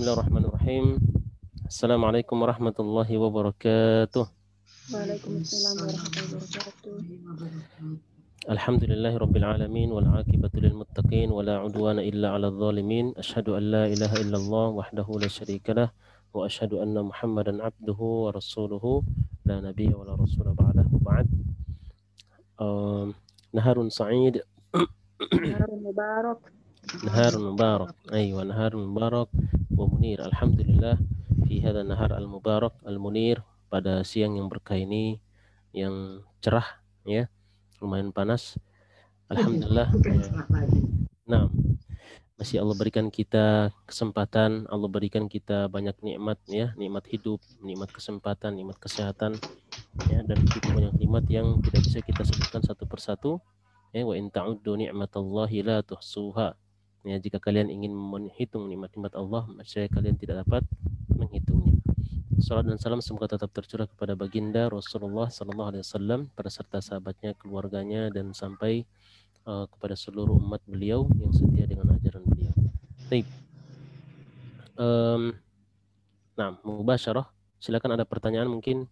Bismillahirrahmanirrahim. Assalamualaikum warahmatullahi wabarakatuh. Waalaikumsalam warahmatullahi wabarakatuh. Alhamdulillahi rabbil alamin wal aqibatu lil muttaqin wa la udwana illa 'alal zalimin. Asyhadu an la ilaha illallah wahdahu la syarikalah wa asyhadu anna Muhammadan 'abduhu wa rasuluhu la nabiyya wa la rasula ba'dahu ba'd. Naharun sa'id. Naharun mubarak. Naharun mubarak. Aywa, naharun mubarak wa munir. Alhamdulillah fi hadha nahar al-mubarak al-munir, pada siang yang berkah ini yang cerah ya, lumayan panas. Alhamdulillah. Nah, masih Allah berikan kita kesempatan, Allah berikan kita banyak nikmat ya, nikmat hidup, nikmat kesempatan, nikmat kesehatan ya, dan begitu banyak nikmat yang tidak bisa kita sebutkan satu persatu. Ya, wa in ta'uddu ni'matallahi la tuhsuha. Ya, jika kalian ingin menghitung nikmat-nikmat Allah, maka kalian tidak dapat menghitungnya. Salam dan salam semoga tetap tercurah kepada baginda Rasulullah sallallahu alaihi wasallam, pada serta sahabatnya, keluarganya, dan sampai kepada seluruh umat beliau yang setia dengan ajaran beliau. Baik. Nah, mubasyarah. Silakan, ada pertanyaan mungkin.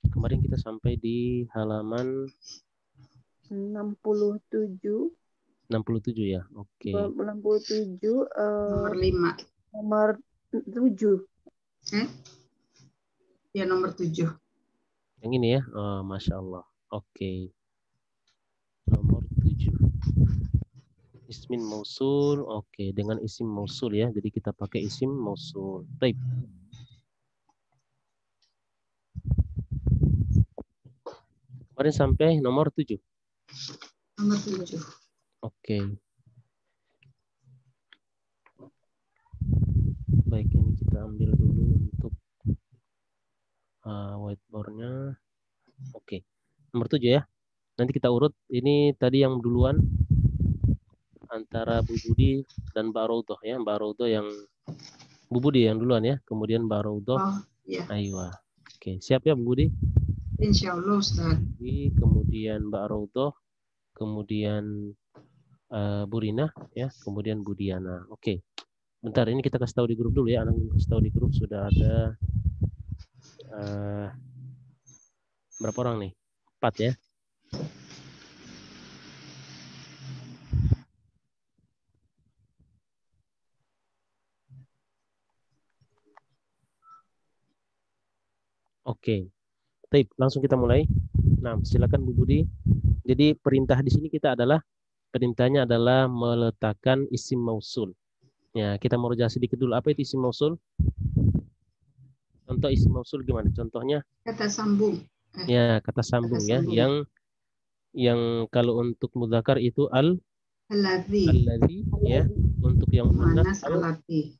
Kemarin kita sampai di halaman 67. 67 ya. Oke. 67 Nomor 5. nomor 7. Ya, nomor 7. Yang ini ya. Masya Allah. Oke. Nomor 7. Ismin mausul. Oke, dengan isim mausul ya. Jadi kita pakai isim mausul. Baik. Kemarin sampai nomor 7. Nomor 7. Oke. Baik, ini kita ambil dulu untuk whiteboard-nya. Oke. Nomor 7 ya. Nanti kita urut. Ini tadi yang duluan antara Bu Budi dan Mbak Raudoh ya. Mbak Raudoh yang Bu Budi yang duluan ya. Kemudian Mbak Raudoh. Oh, iya. Aywa. Oke, siap ya Bu Budi? Insya Allah, Ustaz. Kemudian Mbak Raudoh, kemudian Bu Rina ya, kemudian Bu Diana. Oke. Bentar, ini kita kasih tahu di grup dulu ya. Anak kasih tahu di grup sudah ada berapa orang nih? 4 ya. Oke. Baik, langsung kita mulai. Nah, silakan Bu Budi. Jadi perintah di sini perintahnya adalah meletakkan isim mausul. Ya, kita mau rujak sedikit dulu. Apa itu isim mausul? Contoh isim mausul gimana? Contohnya? Kata sambung. Ya, kata sambung ya. Yang kalau untuk mudzakkar itu alladzi ya. Untuk yang muannas allati.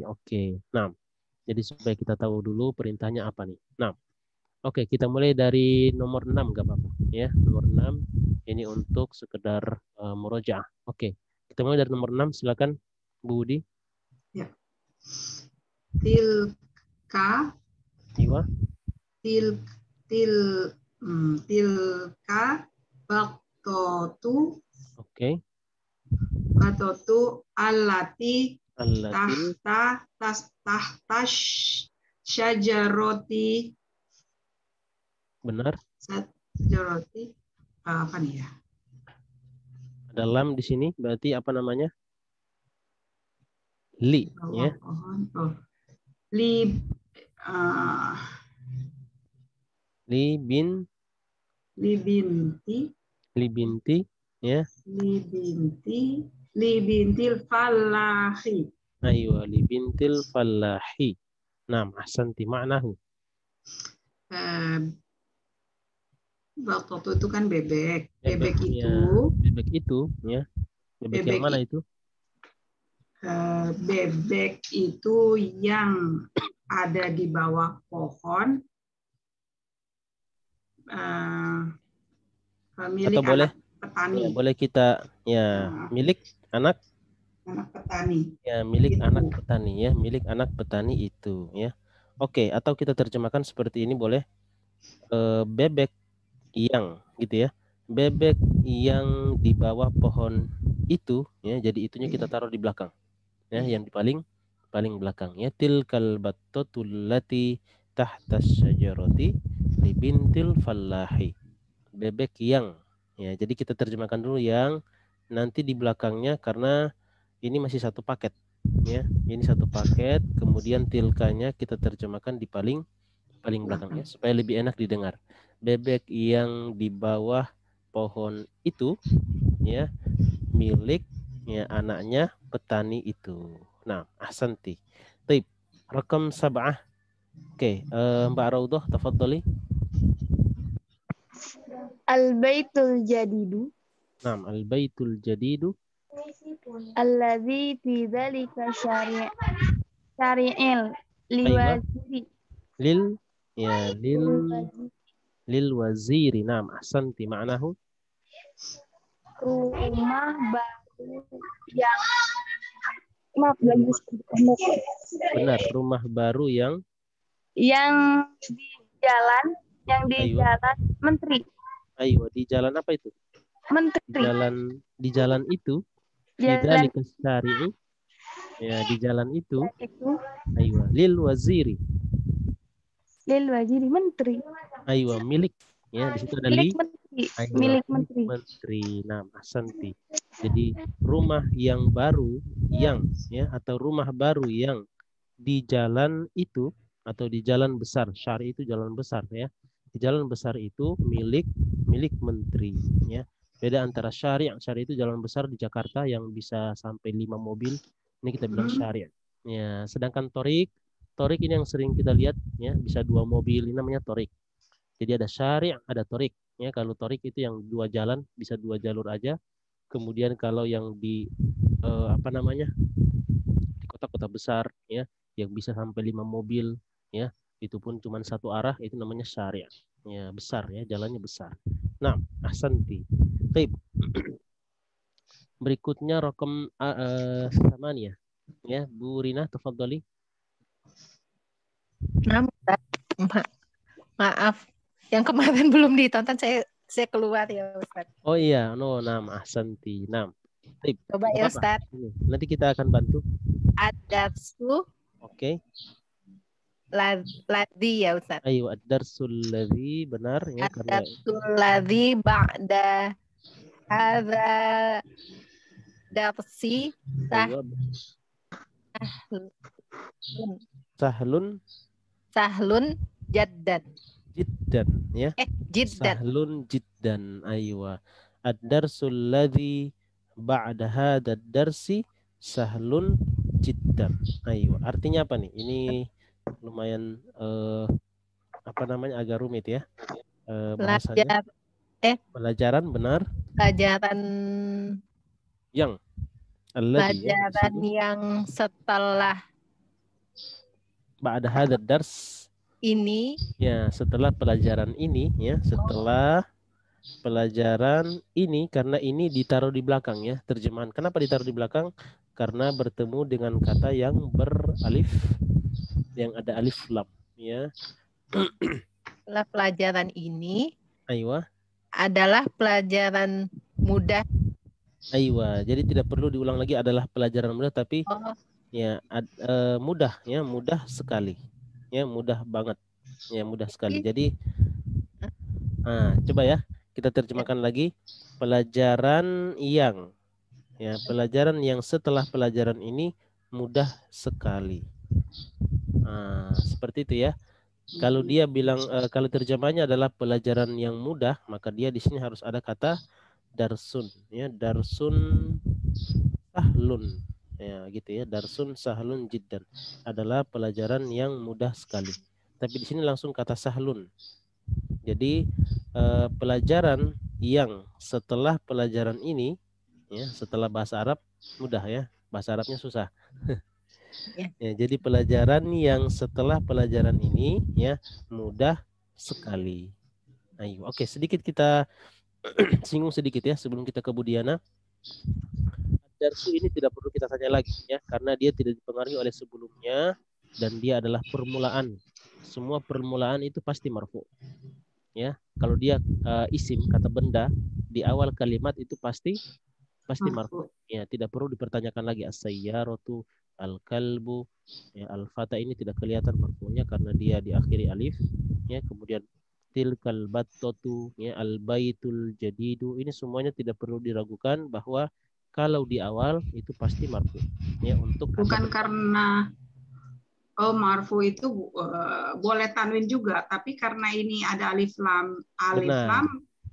Oke. Nah, jadi supaya kita tahu dulu perintahnya apa nih. Nah, oke, kita mulai dari nomor 6 gak apa-apa ya. Nomor 6 ini untuk sekedar murojaah. Oke. Kita mulai dari nomor 6, silakan Bu Budi. Ya. Tilka. Iwa. Tilka baqtatu. Oke. Baqtatu allati Allati tahta syajaroti. Benar. Syajaroti apa nih ya? Ada lam di sini, berarti apa namanya? Li ya. Li binti ya. Li bintil falahi. Aywa, li bintil falahi. Naam, ahsanti, ma'nahu. Waktu itu kan bebek. Bebek itu ya. Bebek yang mana itu? Bebek itu yang ada di bawah pohon. Milik anak petani. Ya, boleh kita ya, milik anak petani. Ya, milik gitu. Anak petani ya, milik anak petani itu ya. Oke, atau kita terjemahkan seperti ini boleh. Bebek yang gitu ya. Bebek yang di bawah pohon itu, ya, jadi itunya kita taruh di belakang, ya, yang di paling belakang, ya. Tilkal battatul lati tahta syajarati li bintil fallahi. Bebek yang, ya, jadi kita terjemahkan dulu yang, nanti di belakangnya karena ini masih satu paket, ya, ini satu paket, kemudian tilkanya kita terjemahkan di paling belakangnya supaya lebih enak didengar. Bebek yang di bawah pohon itu, ya, milik, ya, anaknya petani itu. Nah, ahsanti. Baik, rakam 7. Oke, Mbak Raudhah, tafadhali. Al-baitul jadidu Naam, al-baitul jadidu. alladzi fi dzalika syari'il Aywa, liwaziri ya, lil waziri. Naam, ahsanti. Ma'nahu? rumah baru yang maaf lagi Benar, rumah baru yang yang di jalan Aywa. menteri Di jalan apa itu? menteri Di jalan itu, jalan fidzalika syari'i, ya, di jalan itu, itu aywa, lil waziri, lil waziri menteri aywa, milik, ya, di situ ada milik menteri aywa, milik menteri menteri. Nah, ahsanti. Jadi rumah yang baru yang, ya, atau rumah baru yang di jalan itu atau di jalan besar, syari itu jalan besar, ya. Di jalan besar itu milik menteri, ya. Beda antara syari itu jalan besar di Jakarta yang bisa sampai 5 mobil. Ini kita bilang syari. Ya, sedangkan torik ini yang sering kita lihat, ya, bisa 2 mobil, ini namanya torik. Jadi ada syari, ada torik. Ya, kalau torik itu yang 2 jalan, bisa 2 jalur aja. Kemudian kalau yang di di kota-kota besar, ya, yang bisa sampai 5 mobil, ya, itu pun cuma satu arah, itu namanya syari'. Ya, besar, ya, jalannya besar. Nah, ahsanti. Baik. Berikutnya raqam 8, ya, Bu Rina, tafadhali. Maaf, yang kemarin belum ditonton, saya keluar ya Ustaz. Oh iya, no, nam, ahsanti, nam. Baik. Coba ya Ustaz. Nanti kita akan bantu. Ad-darsu. Oke. Ladzi ya Ustaz. Ayo, ad-darsul ladzi, benar, ya, karena ad-darsul ladzi ba'da hadza darsi sahlun jiddan, ya. Jiddan. Sahlun jiddan, aywa. Ad-darsul ladzi ba'da hadza darsi sahlun jiddan. Aywa. Artinya apa nih? Ini lumayan agak rumit, ya. Bahasanya. Pelajaran, benar. Pelajaran yang pelajaran yang setelah ba'da hadzal dars ini, ya, setelah pelajaran ini, ya, setelah pelajaran ini, karena ini ditaruh di belakang, ya, terjemahan. Kenapa ditaruh di belakang? Karena bertemu dengan kata yang beralif, yang ada alif lam, ya. Setelah pelajaran ini, aywa, adalah pelajaran mudah. Aywa, jadi tidak perlu diulang lagi adalah pelajaran mudah, tapi ya, mudah, ya, mudah sekali, ya, mudah banget, ya, mudah sekali. Jadi coba, ya, kita terjemahkan lagi. Pelajaran yang, ya, pelajaran yang setelah pelajaran ini mudah sekali. Seperti itu, ya. Kalau dia bilang kalau terjemahnya adalah pelajaran yang mudah, maka dia di sini harus ada kata darsun, ya, darsun sahlun, ya, gitu, ya, darsun sahlun jiddan, adalah pelajaran yang mudah sekali. Tapi di sini langsung kata sahlun. Jadi pelajaran yang setelah pelajaran ini, ya, setelah bahasa Arab mudah, ya, bahasa Arabnya susah. Ya, jadi pelajaran yang setelah pelajaran ini, ya, mudah sekali. Ayo, oke, sedikit kita singgung sedikit, ya, sebelum kita ke Bu Diana. Darsu ini tidak perlu kita tanya lagi, ya, karena dia tidak dipengaruhi oleh sebelumnya dan dia adalah permulaan. Semua permulaan itu pasti marfu, ya. Kalau dia isim, kata benda, di awal kalimat itu pasti pasti marfu. Marfu. Ya, tidak perlu dipertanyakan lagi as-sayyaratu, al-kalbu, ya, al-fata ini tidak kelihatan marfu'nya karena dia diakhiri alif. Ya, kemudian tilkal battatu, ya, al-baitul jadidu, ini semuanya tidak perlu diragukan bahwa kalau di awal itu pasti marfu. Ya, untuk Bukan kata karena marfu itu boleh tanwin juga, tapi karena ini ada alif lam benar.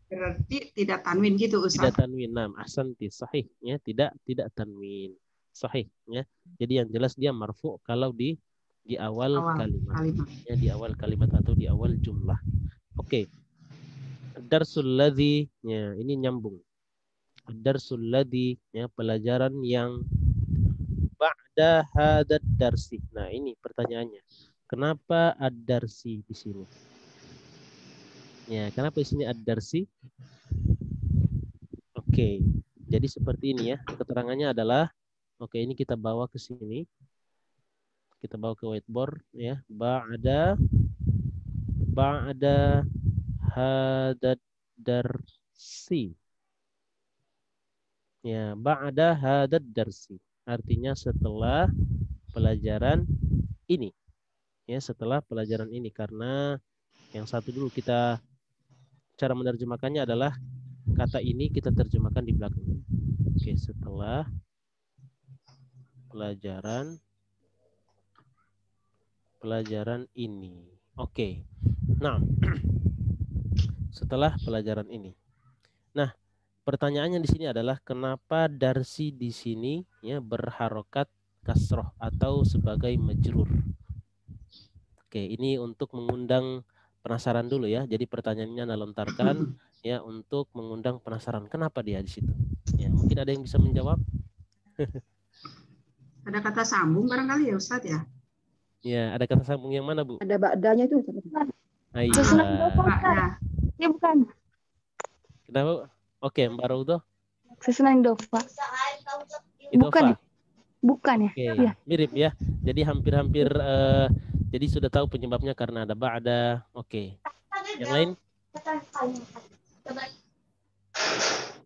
berarti tidak tanwin gitu, Tidak Ustaz. tanwin. Nam, ahsanti, sahih, ya, tidak tanwin. Sahih, ya. Jadi yang jelas dia marfu kalau di awal kalimat. Ya, di awal kalimat atau di awal jumlah. Oke. Darsul ladzi, ya, ini nyambung. Darsul ladzi, ya, pelajaran yang ba'da hadad darsi. Nah, ini pertanyaannya. Kenapa ad-darsi di sini? Ya, kenapa di sini ad-darsi? Oke, jadi seperti ini ya. Keterangannya adalah, oke, ini kita bawa ke sini. Kita bawa ke whiteboard ya. Ba'da hadad darsi. Ya, ba'da hadad darsi. Artinya setelah pelajaran ini. Ya, setelah pelajaran ini, karena yang satu dulu kita cara menerjemahkannya adalah kata ini kita terjemahkan di belakang. Oke, setelah pelajaran ini. Oke. Nah, setelah pelajaran ini. Nah, pertanyaannya di sini adalah kenapa darsi di sini ya berharokat kasroh atau sebagai majrur. Oke, ini untuk mengundang penasaran dulu ya. Jadi pertanyaannya Anda lontarkan ya untuk mengundang penasaran. Kenapa dia di situ? Ya, mungkin ada yang bisa menjawab? Ada kata sambung barangkali ya Ustadz ya? Ya, ada kata sambung yang mana, Bu? Ada ba'danya itu. Ba'da. Ya bukan. Kenapa? Oke, Mbak Raudo. Sesuai dofa. Idofa. Bukan ya? Oke, Iya. mirip ya. Jadi hampir-hampir jadi sudah tahu penyebabnya karena ada ba'da. Oke. Yang lain?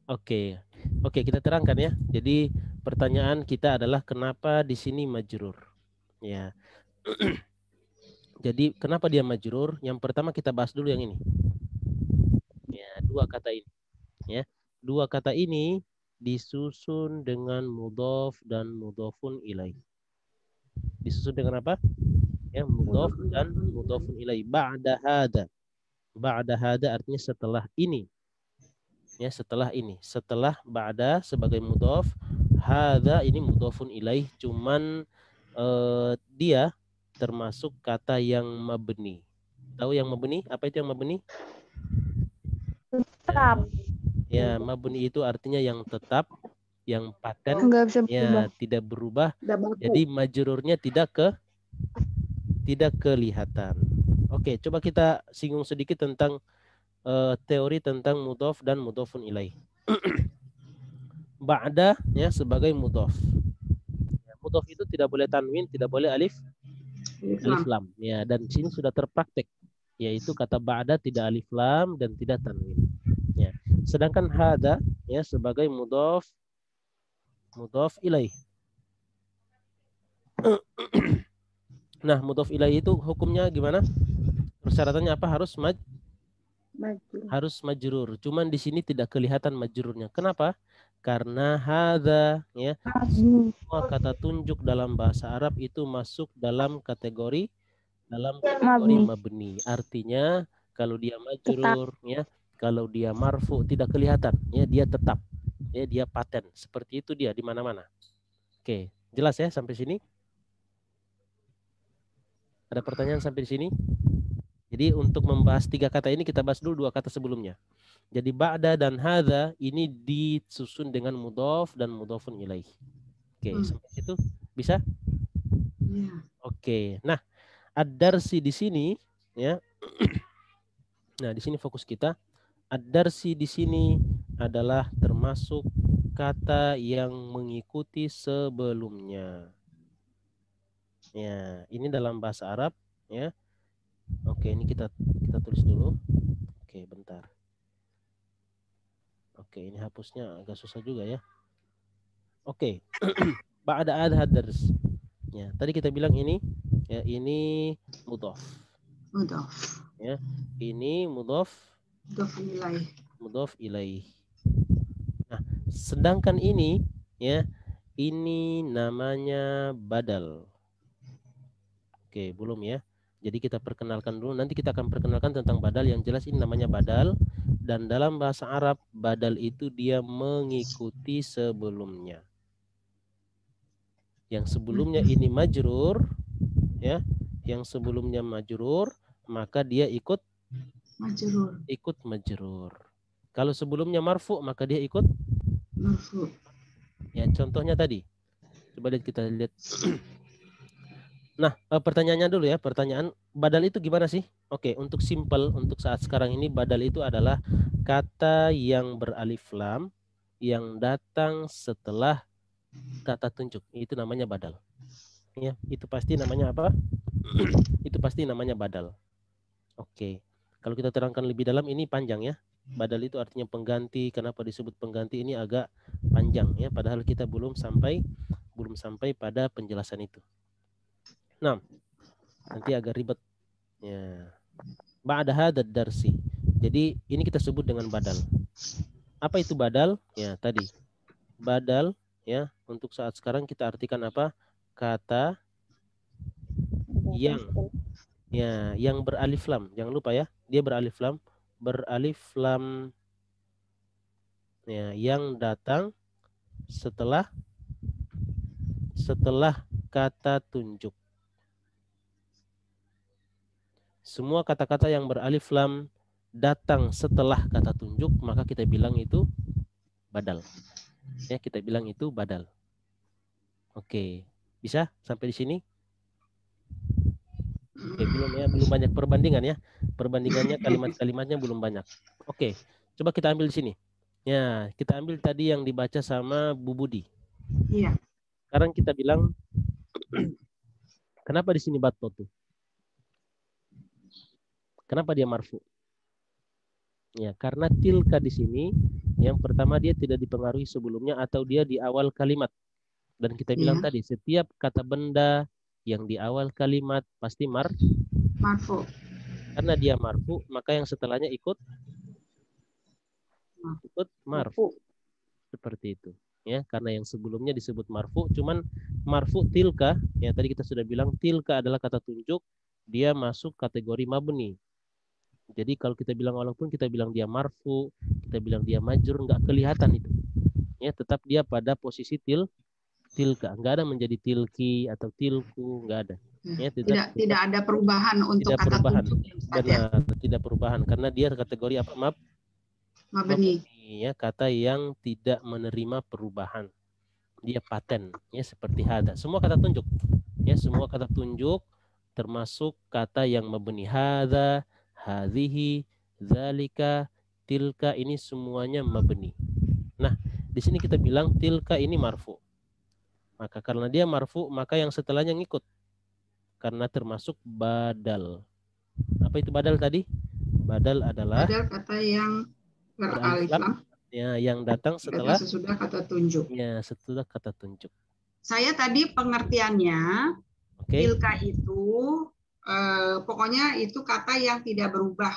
Oke. Oke, kita terangkan ya. Jadi pertanyaan kita adalah kenapa di sini majrur? Ya. Jadi kenapa dia majrur? Yang pertama kita bahas dulu yang ini. Ya, dua kata ini. Ya. Dua kata ini disusun dengan mudhof dan mudhofun ilaih. Disusun dengan apa? Ya, mudhof dan mudhofun ilaih. Ba'da hada. Ba'da hada artinya setelah ini. Ya, setelah ini. Setelah ba'da sebagai mudhof, hada ini mudhofun ilaih, cuman dia termasuk kata yang mabni. Tahu yang mabni? Apa itu yang mabni? Tetap. Ya, mabni itu artinya yang tetap, yang paten, Enggak bisa ya, berubah. tidak berubah. Jadi majrurnya tidak kelihatan. Oke, coba kita singgung sedikit tentang teori tentang mudhof dan mudhofun ilaih. Ba'da ya sebagai mudhof. Ya, mudhof itu tidak boleh tanwin, tidak boleh alif lam. Ya, dan sini sudah terpraktek, yaitu kata ba'da tidak alif lam dan tidak tanwin. Ya. Sedangkan hada ya sebagai mudhof ilaih. Nah, mudhof ilaih itu hukumnya gimana? Persyaratannya apa? Harus majrur. Cuman di sini tidak kelihatan majrurnya. Kenapa? Karena hadza ya semua kata tunjuk dalam bahasa Arab itu masuk dalam kategori mabni. Artinya kalau dia majrur ya, kalau dia marfu tidak kelihatan ya, dia tetap. Ya, dia paten. Seperti itu dia di mana-mana. Oke, jelas ya sampai sini? Ada pertanyaan sampai di sini? Jadi untuk membahas tiga kata ini kita bahas dulu dua kata sebelumnya. Jadi ba'da dan hadza ini disusun dengan mudhof dan mudhofun ilaih. Oke, sampai situ bisa? Iya. Oke. Nah, ad-darsi di sini ya. Nah, di sini fokus kita. Ad-darsi di sini adalah termasuk kata yang mengikuti sebelumnya. Ya, ini dalam bahasa Arab ya. Oke, ini kita tulis dulu. Oke, bentar. Oke, ini hapusnya agak susah juga ya. Oke. Ba'da hadha dars. Ya, tadi kita bilang ini ya, ini mudhaf. Mudhaf. Ya, ini mudhaf Mudhaf ilaih. Nah, sedangkan ini ya, ini namanya badal. Oke, belum ya. Jadi kita perkenalkan dulu, nanti kita akan perkenalkan tentang badal. Yang jelas ini namanya badal, dan dalam bahasa Arab badal itu dia mengikuti sebelumnya. Yang sebelumnya ini majrur ya, yang sebelumnya majrur, maka dia ikut majrur. Kalau sebelumnya marfu, maka dia ikut Marfu. ya, contohnya tadi. Coba kita lihat. Nah, pertanyaannya dulu ya. Pertanyaan, badal itu gimana sih? Oke, untuk simple, untuk saat sekarang ini badal itu adalah kata yang beralif lam yang datang setelah kata tunjuk. Itu namanya badal. Ya, itu pasti namanya apa? Itu pasti namanya badal. Oke. Kalau kita terangkan lebih dalam, ini panjang ya. Badal itu artinya pengganti. Kenapa disebut pengganti, ini agak panjang ya, padahal kita belum sampai pada penjelasan itu. Nah, nanti agak ribet. Ya. Ba'da hadzal darsi. Jadi ini kita sebut dengan badal. Apa itu badal? Ya, tadi. Badal ya, untuk saat sekarang kita artikan apa? Kata yang beralif lam. Jangan lupa ya, dia beralif lam ya, yang datang setelah kata tunjuk. Semua kata-kata yang beralif lam datang setelah kata tunjuk, maka kita bilang itu badal. Ya, kita bilang itu badal. Oke, bisa sampai di sini? Oke, belum ya, belum banyak perbandingan ya. Perbandingannya kalimat-kalimatnya belum banyak. Oke, coba kita ambil di sini. Ya, kita ambil tadi yang dibaca sama Bu Budi. Iya. Sekarang kita bilang kenapa di sini battotu? Kenapa dia marfu? Ya, karena tilka di sini yang pertama dia tidak dipengaruhi sebelumnya atau dia di awal kalimat. Dan kita bilang tadi setiap kata benda yang di awal kalimat pasti marfu. Karena dia marfu, maka yang setelahnya ikut marfu. Seperti itu. Ya, karena yang sebelumnya disebut marfu, cuman marfu tilka, ya tadi kita sudah bilang tilka adalah kata tunjuk, dia masuk kategori mabni. Jadi kalau kita bilang, walaupun kita bilang dia marfu, kita bilang dia majrur, nggak kelihatan itu. Ya, tetap dia pada posisi tilka, nggak ada menjadi tilki atau tilku, nggak ada. Ya, tidak ada perubahan untuk kata tunjuk. Benar, tidak perubahan karena dia kategori apa? Mabni. Ya, kata yang tidak menerima perubahan. Dia paten, ya seperti hada. Semua kata tunjuk. Ya, semua kata tunjuk termasuk kata yang mabni. Hada, hadhihi, zalika, tilka, ini semuanya mabni. Nah, di sini kita bilang tilka ini marfu. Maka karena dia marfu, maka yang setelahnya ngikut. Karena termasuk badal. Apa itu badal tadi? Badal adalah kata yang beralif lam. Ya, yang datang setelah sesudah kata tunjuk. Ya, setelah kata tunjuk. Saya tadi pengertiannya, tilka itu pokoknya itu kata yang tidak berubah.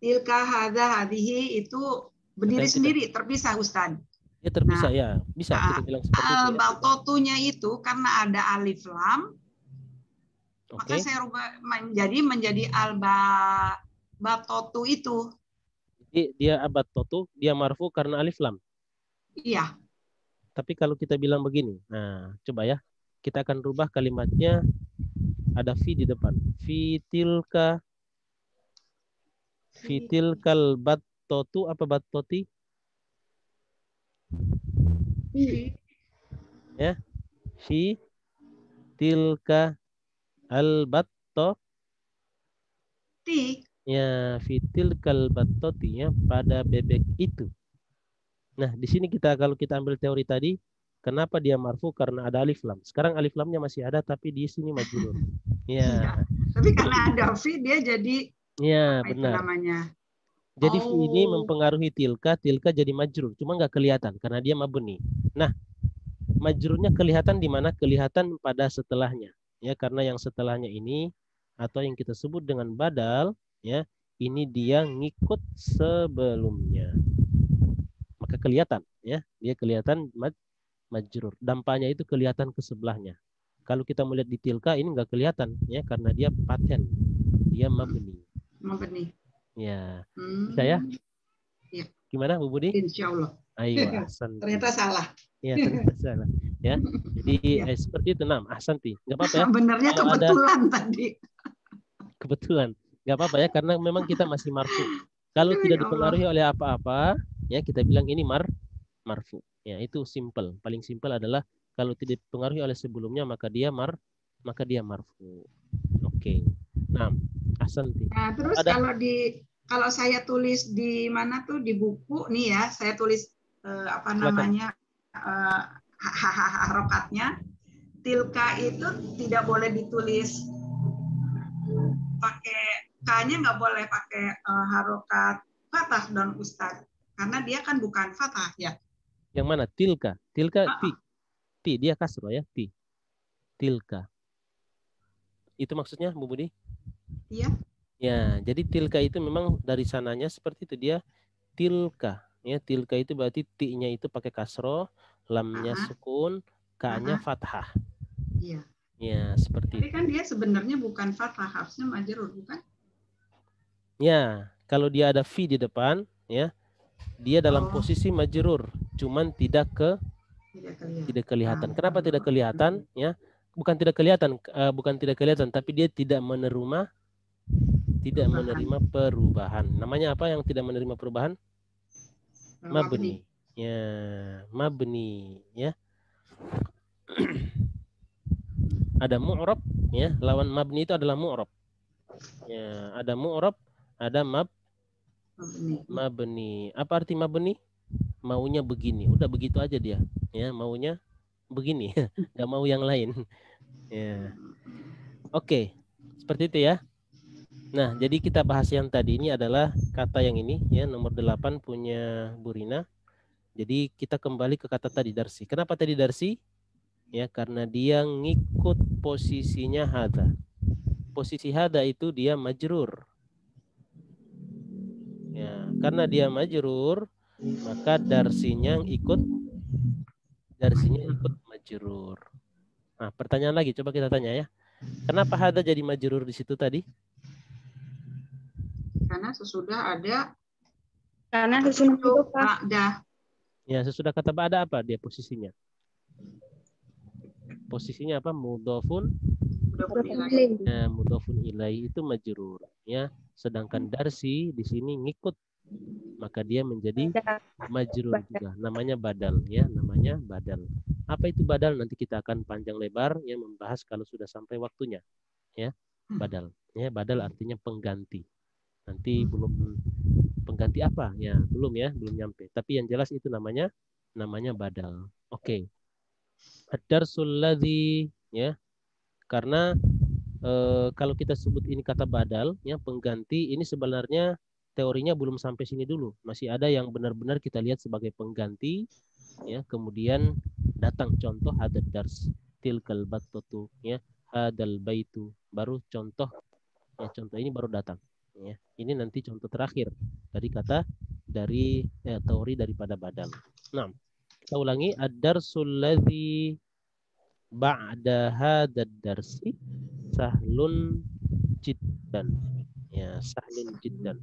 Tilka, hadza, hadhihi itu berdiri sendiri, terpisah, Ustaz. Ya, terpisah ya. Bisa kita bilang seperti itu. Al-batotunya itu karena ada alif lam, maka saya rubah menjadi al-batotu itu. Jadi dia abatotu, dia marfu karena alif lam. Iya. Tapi kalau kita bilang begini, nah coba ya, kita akan rubah kalimatnya, ada fi di depan. Fitilkal battotu, apa battoti? Ya, fi tilka al battoti. Ya, fitilkal battoti, ya, pada bebek itu. Nah, di sini kalau kita ambil teori tadi, kenapa dia marfu? Karena ada alif lam. Sekarang alif lamnya masih ada, tapi di sini majrur. Ya. Tapi karena ada fi, dia jadi benar. Namanya. Jadi fi ini mempengaruhi tilka jadi majrur, cuma nggak kelihatan karena dia mabni. Nah, majrurnya kelihatan di mana? Kelihatan pada setelahnya. Ya, karena yang setelahnya ini atau yang kita sebut dengan badal, ya, ini dia ngikut sebelumnya. Maka kelihatan, ya, dia kelihatan majrur. Dampaknya itu kelihatan ke sebelahnya. Kalau kita melihat di tilka ini nggak kelihatan, ya, karena dia paten, dia mabni. Mabni. Ya, bisa ya? Ya. Gimana Bu Budi? Insya Allah. Ayo, ahsan. Ternyata salah. Ya, ternyata salah. Ya, jadi Ya. seperti itu, ahsanti. Nggak apa-apa ya. Benernya Kalau kebetulan tadi. Kebetulan, nggak apa-apa ya, karena memang kita masih marfu. Kalau Aduh, tidak ya dipengaruhi oleh apa-apa, ya kita bilang ini marfu. Ya, itu simple. Paling simple adalah kalau tidak dipengaruhi oleh sebelumnya maka dia marfu. Oke. Nah, ahsanti. Nah, terus kalau saya tulis di mana tuh di buku nih ya, saya tulis namanya harokatnya. Tilka itu tidak boleh ditulis pakai K-nya, nggak boleh pakai harokat fathah dan Ustadz, karena dia kan bukan fathah ya. Yang mana? Tilka. Tilka ti dia kasroh ya, ti. Tilka. Itu maksudnya Bu Budi? Iya. Ya, jadi tilka itu memang dari sananya seperti itu, dia tilka. Ya, tilka itu berarti ti-nya itu pakai kasroh, lamnya sukun, K-nya fathah. Iya. Ya, seperti Tapi kan dia sebenarnya bukan fathah, harusnya majrur, bukan? Ya, kalau dia ada fi di depan, ya, dia dalam posisi majrur, cuman tidak kelihatan. Kenapa tidak kelihatan? Ya, bukan tidak kelihatan, tapi dia tidak menerima perubahan. Namanya apa yang tidak menerima perubahan? Mabni. Ya, mabni, ya. Ada mu'rab, ya. Lawan mabni itu adalah mu'rab. Ya, ada mu'rab, ada mabni. Apa arti mabni? Maunya begini. Udah begitu aja dia. Ya, maunya begini. Nggak mau yang lain. Ya. Oke. Seperti itu ya. Nah, jadi kita bahas yang tadi ini adalah kata yang ini ya, nomor 8 punya Burina. Jadi kita kembali ke kata tadi darsi. Kenapa tadi darsi? Ya, karena dia ngikut posisinya hada. Posisi hada itu dia majrur. Ya, karena dia majrur, maka darsinya ikut majrur. Nah, pertanyaan lagi, coba kita tanya ya. Kenapa hada jadi majrur di situ tadi? Karena sesudah ada. Karena sesudah ada. Ya, sesudah kata ba'da apa dia posisinya? Posisinya apa? Mudhofun ilaih. Nah, mudhofun ilaih itu majrur ya. Sedangkan darsi di sini ngikut, maka dia menjadi majrur juga. Namanya badal ya, namanya badal. Apa itu badal? Nanti kita akan panjang lebar ya membahas kalau sudah sampai waktunya. Ya, badal. Ya, badal artinya pengganti. Nanti belum pengganti apa? Ya, belum nyampe. Tapi yang jelas itu namanya badal. Oke. Ad-darsul ladzi ya. Karena kalau kita sebut ini kata badal ya, pengganti, ini sebenarnya teorinya belum sampai sini dulu. Masih ada yang benar-benar kita lihat sebagai pengganti ya, kemudian datang contoh hadad dars, tilkal battatu ya, hadal baitu, baru contoh ya, contoh ini baru datang ya. Ini nanti contoh terakhir dari teori daripada badal. Nah, kita ulangi, ad-darsul ladzi ba'da hadad darsi sahlun jiddan. Ya, sahlun jiddan.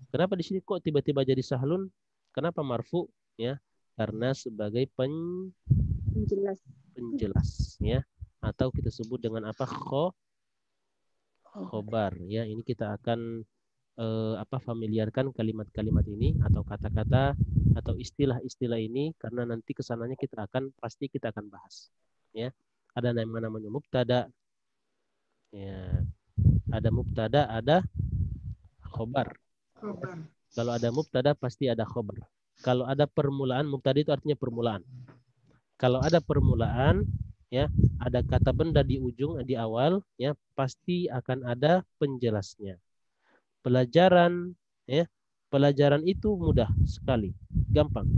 Kenapa di sini kok tiba-tiba jadi sahlun? Kenapa marfu? Ya, karena sebagai penjelas ya, atau kita sebut dengan apa? Khobar ya. Ini kita akan familiarkan kalimat-kalimat ini atau kata-kata atau istilah-istilah ini, karena nanti kesananya kita akan bahas ya. Ada namanya mubtada ya, ada mubtada, ada khobar. Kalau ada mubtada pasti ada khobar. Kalau ada permulaan, mubtada itu artinya permulaan. Kalau ada permulaan ya, ada kata benda di ujung, di awal ya, pasti akan ada penjelasnya. Pelajaran ya, pelajaran itu mudah sekali, gampang.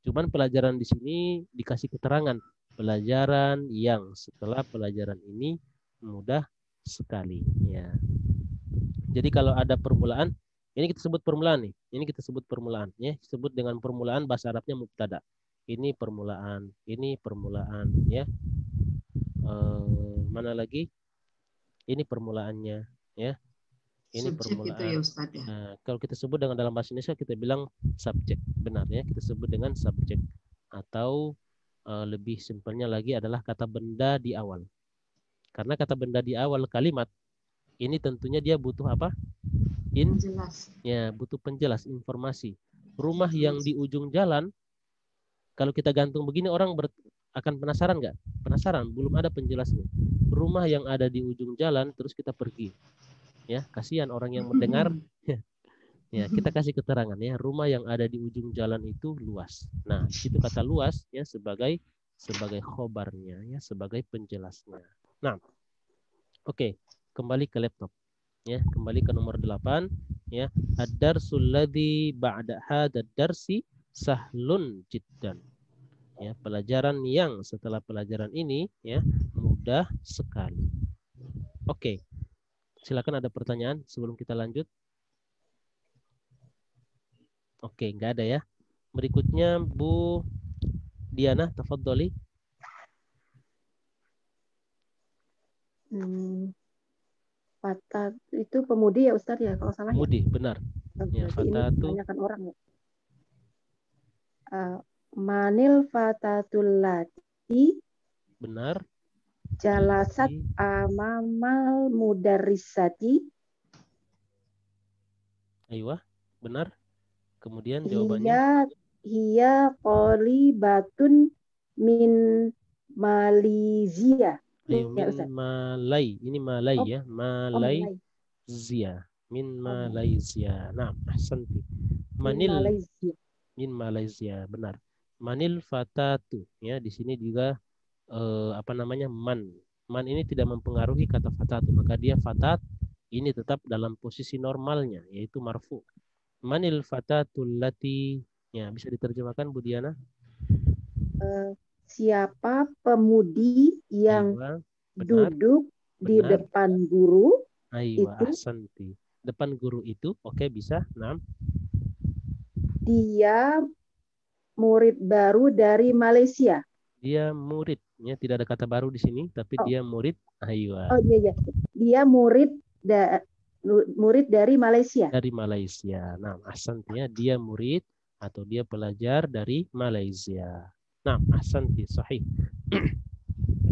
Cuman pelajaran di sini dikasih keterangan pelajaran yang setelah pelajaran ini mudah sekali ya. Jadi kalau ada permulaan, ini kita sebut permulaan nih. Ini kita sebut permulaan ya, disebut dengan permulaan bahasa Arabnya mubtada. Ini permulaan ya. Mana lagi? Ini permulaannya ya. Ini Subjek permulaan. itu ya Ustaz ya. Nah, kalau kita sebut dengan dalam bahasa Indonesia kita bilang subjek, benar ya. Kita sebut dengan subjek atau lebih simpelnya lagi adalah kata benda di awal. Karena kata benda di awal kalimat ini tentunya dia butuh apa? Jelas. Ya, butuh penjelas informasi. Rumah yang di ujung jalan, kalau kita gantung begini orang akan penasaran nggak? Penasaran, belum ada penjelasnya. Rumah yang ada di ujung jalan terus kita pergi. Ya, kasihan orang yang mendengar. Ya, kita kasih keterangan ya, rumah yang ada di ujung jalan itu luas. Nah, itu kata luas ya sebagai khobarnya ya, sebagai penjelasnya. Nah, oke, kembali ke laptop. Ya, kembali ke nomor 8 ya. Ad-darsul ladzi ba'da hadzal darsi sahlun jiddan. Ya, pelajaran yang setelah pelajaran ini ya mudah sekali. Oke. Silakan ada pertanyaan sebelum kita lanjut. Oke, nggak ada ya. Berikutnya Bu Diana, tafadholi. Fata itu pemudi ya Ustaz ya kalau salah Pemudi, ya. benar. Ya, Fata fata itu kebanyakan orang ya. Manil fatatul lati benar. jalasat amamal mudarrisati. Aywa, benar. Kemudian jawabannya. Hiya qalibatun min Malaysia. Ayo, Ya, min Ustaz. Malay. Ini Malay ya. Malay. Malaysia. Min Malaysia. Nah, ahsanti. Manil. Min Malaysia, benar. Manil fatatu. Ya, di sini juga apa namanya? Man. Man ini tidak mempengaruhi kata fatatu. Maka dia fatat ini tetap dalam posisi normalnya, yaitu marfu. Manil fatatul lati. Ya, bisa diterjemahkan Bu Diana? Siapa pemudi yang duduk di depan guru? Aywa, ahsanti. Depan guru itu, oke, bisa. Nah. Dia murid baru dari Malaysia. Dia murid, ya, tidak ada kata baru di sini, tapi dia murid. Aywa. Oh iya. Dia murid dari Malaysia. Dari Malaysia. Nah, ahsanti ya, dia murid atau dia pelajar dari Malaysia. Nah, ahsanti, sahih.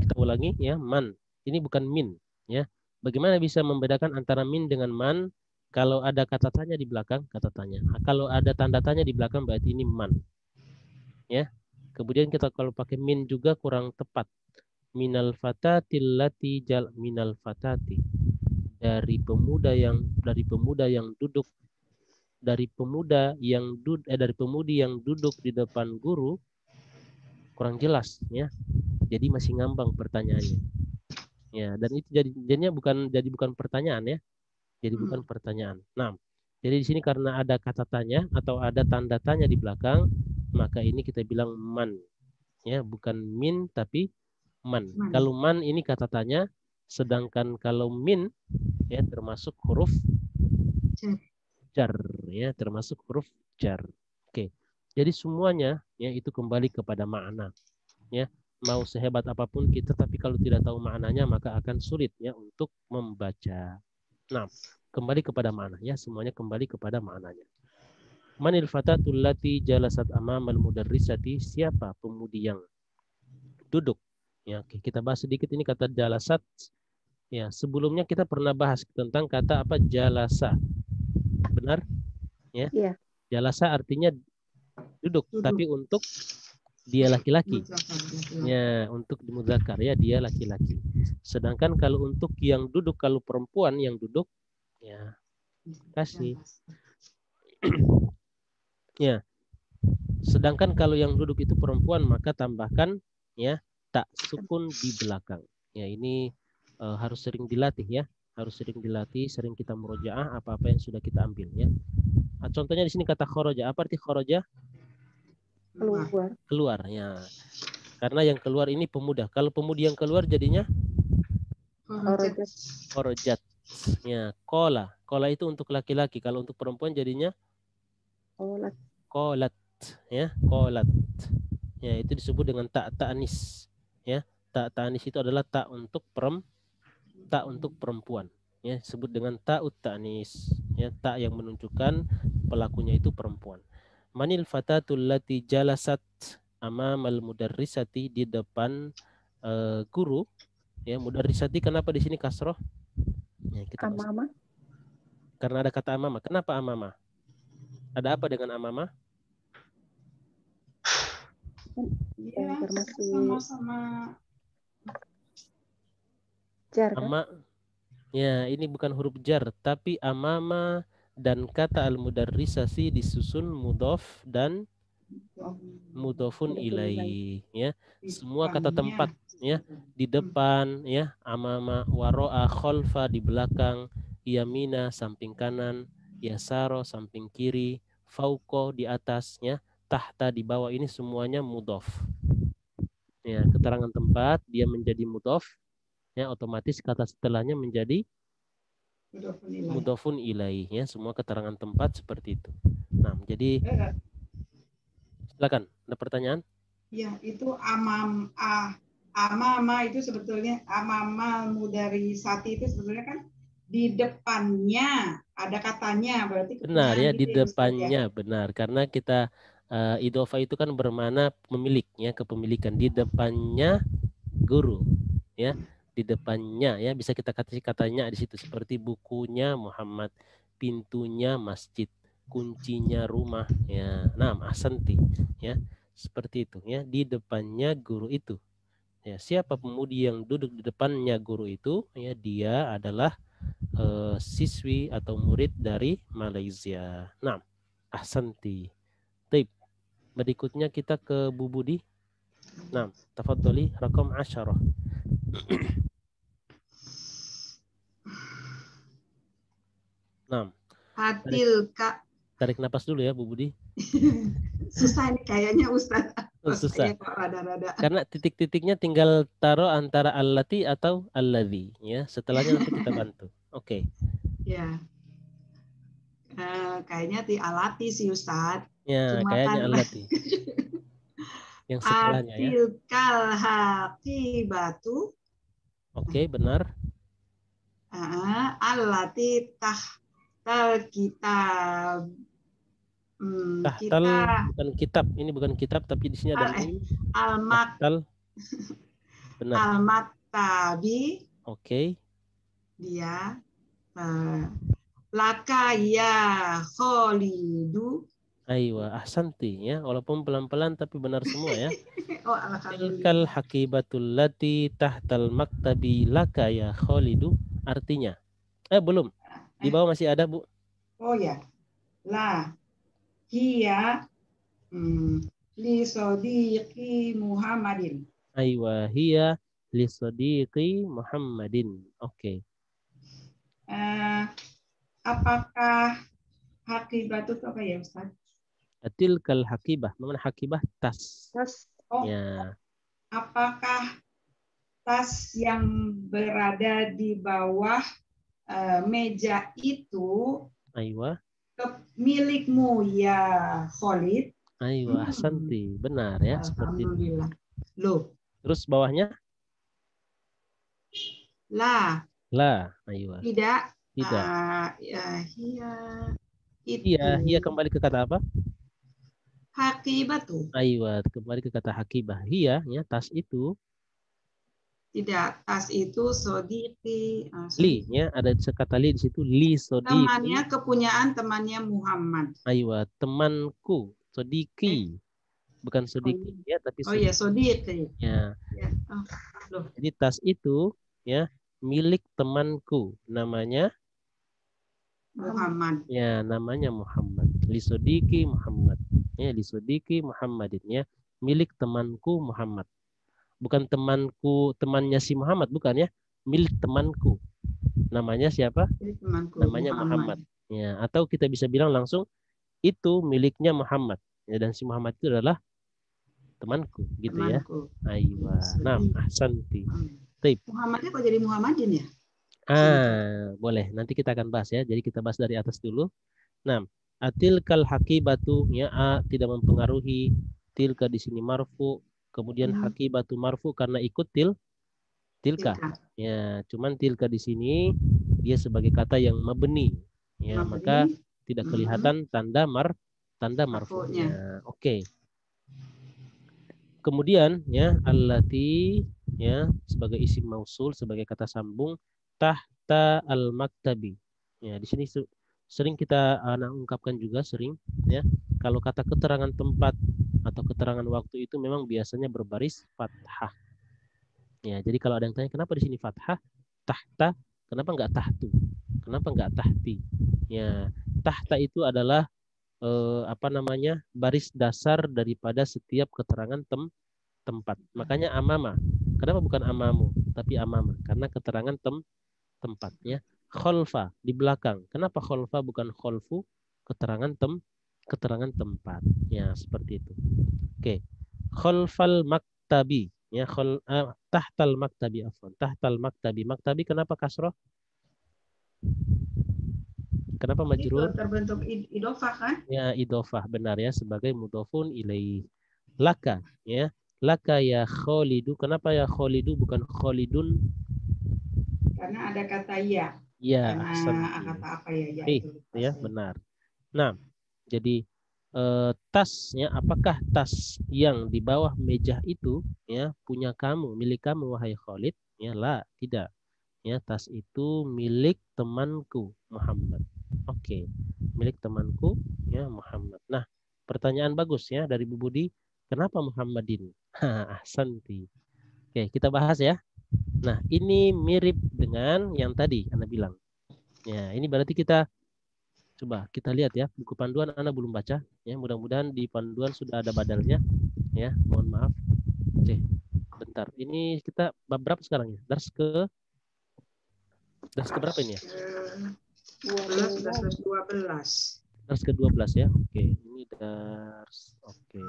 Kita ulangi ya, man. Ini bukan min, ya. Bagaimana bisa membedakan antara min dengan man? Kalau ada kata tanya di belakang, kata tanya. Kalau ada tanda tanya di belakang berarti ini man. Ya. Kemudian kita kalau pakai min juga kurang tepat. Minal fatatil lati jal minal fatati. Dari pemudi yang duduk di depan guru kurang jelas ya. Jadi masih ngambang pertanyaannya. Ya, dan itu jadinya bukan pertanyaan ya. Jadi bukan pertanyaan. Nah, jadi di sini karena ada kata tanya atau ada tanda tanya di belakang, maka ini kita bilang man. Ya, bukan min tapi man. Kalau man ini kata tanya, sedangkan kalau min ya termasuk huruf jar ya, termasuk huruf jar. Oke. Jadi semuanya ya itu kembali kepada makna. Ya, mau sehebat apapun kita tapi kalau tidak tahu maknanya maka akan sulit ya untuk membaca. Nah, kembali kepada makna ya, semuanya kembali kepada maknanya. Manil fatatul lati jalasat amamal mudarrisati, siapa pemudi yang duduk. Ya, oke, kita bahas sedikit ini kata jalasat. Ya, sebelumnya kita pernah bahas tentang kata apa? Jalasa. Benar? Ya. Iya. Jalasa artinya duduk, tapi untuk dia laki-laki. Ya, untuk muzakkar ya, dia laki-laki. Sedangkan kalau untuk yang duduk, kalau perempuan yang duduk ya kasih. Ya. Sedangkan kalau yang duduk itu perempuan maka tambahkan ya tak sukun di belakang. Ya, ini harus sering dilatih ya. Harus sering dilatih, sering kita murojaah apa-apa yang sudah kita ambil ya. Nah, contohnya di sini kata kharaja. Apa arti kharaja? Keluar. Ya. Karena yang keluar ini pemuda. Kalau pemudi yang keluar jadinya korojat. Ya, kola. Kola itu untuk laki-laki. Kalau untuk perempuan jadinya kolat. Ya, kolat. Ya, itu disebut dengan tak ta'anis. Ya, tak ta'anis itu adalah tak untuk perempuan. Ya, disebut dengan ta'ut ta'anis. Ya, tak yang menunjukkan pelakunya itu perempuan. Manil fatatul lati jalasat amamal mudarrisati, di depan guru. Ya, mudarrisati kenapa di sini kasroh? Ya, kita Amama. Karena ada kata amama. Kenapa amama? Ada apa dengan amama? Ya, termasuk sama-sama jar kan? Ya, ini bukan huruf jar, tapi amama dan kata al-mudarrisasi disusun mudhof dan mudhofun ilaih. Ya, semua kata tempat. Ya, di depan, ya, amama, waro'a, kholfa, di belakang, yamina, samping kanan, yasaro, samping kiri, fauko, di atasnya, tahta, di bawah, ini semuanya mudhof. Ya, keterangan tempat dia menjadi mudhof, ya, otomatis kata setelahnya menjadi mudhofun ilaih. Ya, semua keterangan tempat seperti itu. Nah, jadi silakan, ada pertanyaan? Ya, itu amama itu sebetulnya amama mudarisati itu sebetulnya kan di depannya ada katanya, berarti benar ya, gitu di depannya, ya? benar, karena kita idofa itu kan bermakna pemilik, ya, kepemilikan. Di depannya guru, ya, di depannya, ya, bisa kita kasih katanya di situ, seperti bukunya Muhammad, pintunya masjid, kuncinya rumah, ya. Nah, ahsanti, ya, seperti itu, ya, di depannya guru itu. Ya, siapa pemudi yang duduk di depannya guru itu? Ya, dia adalah siswi atau murid dari Malaysia. Nah, ahsanti. Baik. Berikutnya kita ke Bu Budi. Nah, tafadhali rakam 10. Nah, tarik napas dulu ya Bu Budi. Susah ini kayaknya Ustaz. Susah. Rada-rada. Karena titik-titiknya tinggal taruh antara allati atau alladhi, ya. Setelahnya nanti kita bantu. Oke. Ya. Kayaknya alati sih Ustaz. Ya, cuma kayaknya kan allati. Yang setelahnya ya. Atilkal haqibatu. Oke, benar. Allati tahtal kitab. Tahtal bukan kitab, ini bukan kitab, tapi di sini ada mim. Tahtal. Benar. Al-maktabi. Oke. Dia laka ya Kholidu. Aywa, ahsanti, ya, walaupun pelan-pelan tapi benar semua ya. Oh, alhamdulillah. Tilkal hakibatul lati tahtal maktabi laka ya Kholidu, artinya. Belum. Di bawah masih ada, Bu. Oh ya. La hiya li sodiqi Muhammadin. Aywa, hiya li sodiqi Muhammadin. Oke. Apakah hakibat itu apa ya Ustaz? Tilkal hakibah. Mana hakibah? Tas. Tas. Oh. Ya. Apakah tas yang berada di bawah meja itu Aywa. milikmu ya Khalid? Aywa, ahsanti. Benar ya, seperti itu. Loh. Terus bawahnya? La. Aywa. Tidak. Tidak. Iya, kembali ke kata apa? Hakibatu. Aywa, kembali ke kata hakibah. Hiya, ya, tas itu. Tidak, tas itu sodiki. Li, ya, ada kata li di situ. Li sodiki. Temannya, kepunyaan temannya Muhammad. Aywa, temanku. Sodiki. Bukan sodiki, ya, tapi sodiki. Oh iya, sodiki. Ya. Jadi tas itu, ya, milik temanku. Namanya Muhammad. Ya, namanya Muhammad. Lisodiki Muhammad. Ya, lisodiki Muhammadin, ya. Milik temanku Muhammad. Bukan temanku, temannya si Muhammad, bukan ya. Milik temanku. Namanya siapa? Temanku, namanya Muhammad. Ya, atau kita bisa bilang langsung itu miliknya Muhammad. Ya, dan si Muhammad itu adalah Temanku, gitu ya. Temanku. Aywa. Nah, ahsanti. Taib. Muhammadnya kok jadi Muhammadin ya? Boleh. Nanti kita akan bahas ya. Jadi kita bahas dari atas dulu. Nah, atilkal hakibatu ya tidak mempengaruhi. Tilka di sini marfu. Kemudian hakibatu marfu karena ikut tilka. Ya, cuman tilka di sini dia sebagai kata yang mabni. Ya, maka tidak kelihatan tanda marfu'nya. Oke. Kemudian ya allati ya sebagai isim mausul, sebagai kata sambung tahta al-maktabi. Ya, di sini sering kita ungkapkan juga sering ya, kalau kata keterangan tempat atau keterangan waktu itu memang biasanya berbaris fathah. Ya, jadi kalau ada yang tanya kenapa di sini fathah, tahta, kenapa enggak tahtu? Kenapa enggak tahti? Ya, tahta itu adalah baris dasar daripada setiap keterangan tempat. Makanya amama. Kenapa bukan amamu tapi amama? Karena keterangan tempatnya. Kholfa di belakang. Kenapa kholfa bukan kholfu? Keterangan tempat. Ya, seperti itu. Oke. Kholfal maktabi. Ya, tahtal maktabi afwan. Tahtal maktabi. Maktabi kenapa kasroh? Kenapa majrur? Itu terbentuk idofah kan? Ya, idofah benar ya, sebagai mudhofun ilaih. Laka ya. Laka ya Khalidu. Kenapa ya Khalidu bukan Khalidun? Karena ada kata ya. Ya, karena kata apa ya? Itu ya, benar. Nah, jadi tas ya, apakah tas yang di bawah meja itu ya punya kamu, milik kamu wahai Khalid? Ya, la, tidak. Ya, tas itu milik temanku Muhammad. Oke, milik temanku ya Muhammad. Nah, pertanyaan bagus ya dari Bu Budi, kenapa Muhammadin? Ahsanti. Oke, kita bahas ya. Nah, ini mirip dengan yang tadi Anda bilang. Ya, ini berarti kita coba kita lihat ya, buku panduan Anda belum baca ya, mudah-mudahan di panduan sudah ada badalnya ya. Mohon maaf. Oke. Bentar. Ini kita bab berapa sekarang ya? Dars ke berapa ini ya? 12. Dars ke-12 ya. Oke, ini dars. Oke.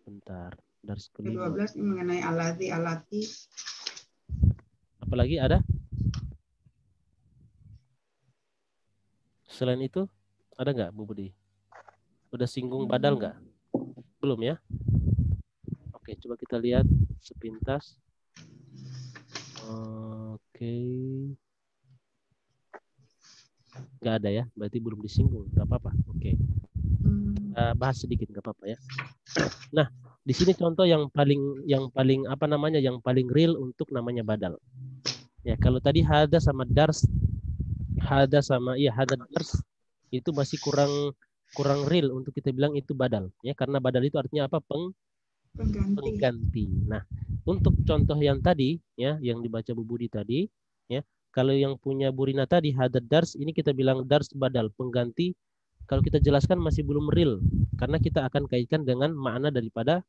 Bentar. Dars ke-12 ini mengenai alati. Apalagi ada? Selain itu, ada nggak Bu Budi? Udah singgung badal nggak? Belum ya? Oke, coba kita lihat sepintas. Oke. Nggak ada ya, berarti belum disinggung. Nggak apa-apa. Oke. Bahas sedikit, nggak apa-apa ya. Nah, di sini contoh yang paling yang paling real untuk namanya badal. Ya, kalau tadi hada sama dars, hada dars itu masih kurang real untuk kita bilang itu badal ya, karena badal itu artinya apa? Pengganti. Nah, untuk contoh yang tadi ya, yang dibaca Bu Budi tadi ya, kalau yang punya Burina tadi hada dars, ini kita bilang dars badal, pengganti. Kalau kita jelaskan masih belum real karena kita akan kaitkan dengan makna daripada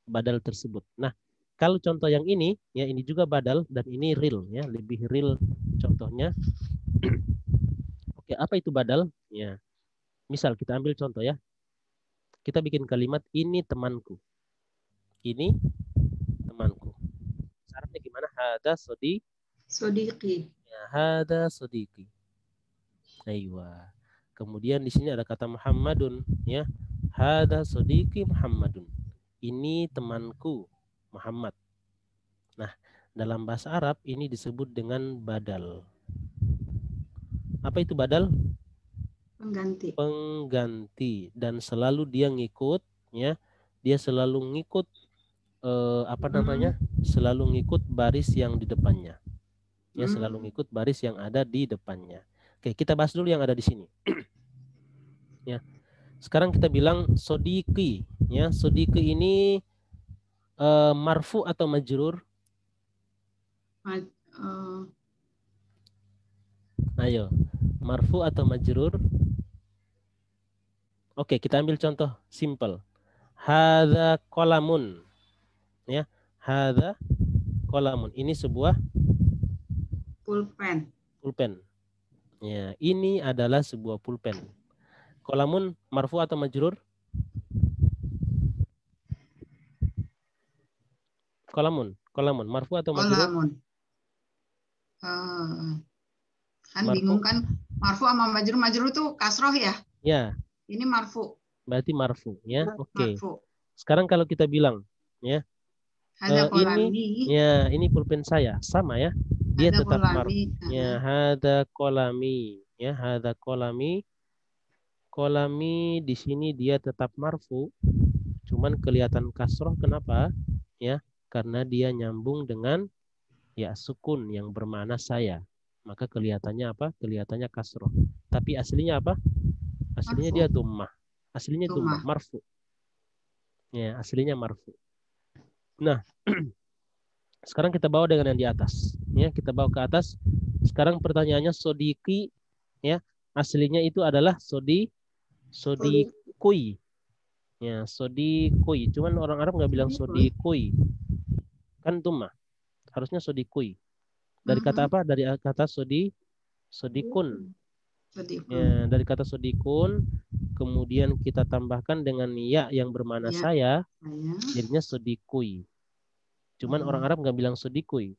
badal tersebut. Nah, kalau contoh yang ini ya, ini juga badal dan ini real ya, lebih real contohnya. Oke, apa itu badal? Ya. Misal kita ambil contoh ya. Kita bikin kalimat ini temanku. Ini temanku. Syaratnya gimana? Hada sodiqi. Ya, hada sodiqi. Aywa. Kemudian di sini ada kata Muhammadun ya. Hada sodiqi Muhammadun. Ini temanku Muhammad. Nah, dalam bahasa Arab ini disebut dengan badal. Apa itu badal? Pengganti dan selalu dia ngikut ya. Dia selalu ngikut selalu ngikut baris yang di depannya. Ya, selalu ngikut baris yang ada di depannya. Oke, kita bahas dulu yang ada di sini. Ya. Sekarang kita bilang sodiqi ya. Sodiqi ini marfu atau majrur? Ayo, marfu atau majrur? Oke, kita ambil contoh simple. Hadza qalamun. Ya, hadza qalamun. Ini sebuah pulpen. Ya, ini adalah sebuah pulpen. Qalamun marfu atau majrur? Kolamun. Marfu atau majrur? Kolamun. Kan marfu. Bingung kan? Marfu sama majrur. Majrur itu kasroh ya? Ya. Ini marfu. Berarti marfu ya. Oke. Marfu. Sekarang kalau kita bilang ya. Ini pulpen saya, sama ya. Dia tetap marfu. Ya, hada kolami. Ya, hada kolami. Kolami di sini dia tetap marfu. Cuman kelihatan kasroh, kenapa? Ya, karena dia nyambung dengan ya sukun yang bermakna saya. Maka kelihatannya apa? Kelihatannya kasroh. Tapi aslinya apa? Aslinya marfu. Dia dhammah. Aslinya dhammah, marfu. Ya, aslinya marfu. Nah, sekarang kita bawa dengan yang di atas. Ya, kita bawa ke atas. Sekarang pertanyaannya sodiki, ya, aslinya itu adalah sodikui. Ya, sodikui. Cuman orang Arab nggak bilang sodikui. Kan dhammah. Harusnya sodikui. Dari kata apa? Dari kata sodikun. Ya, dari kata sodikun, kemudian kita tambahkan dengan ya yang bermakna saya, jadinya sodikui. Cuman orang Arab nggak bilang sodikui,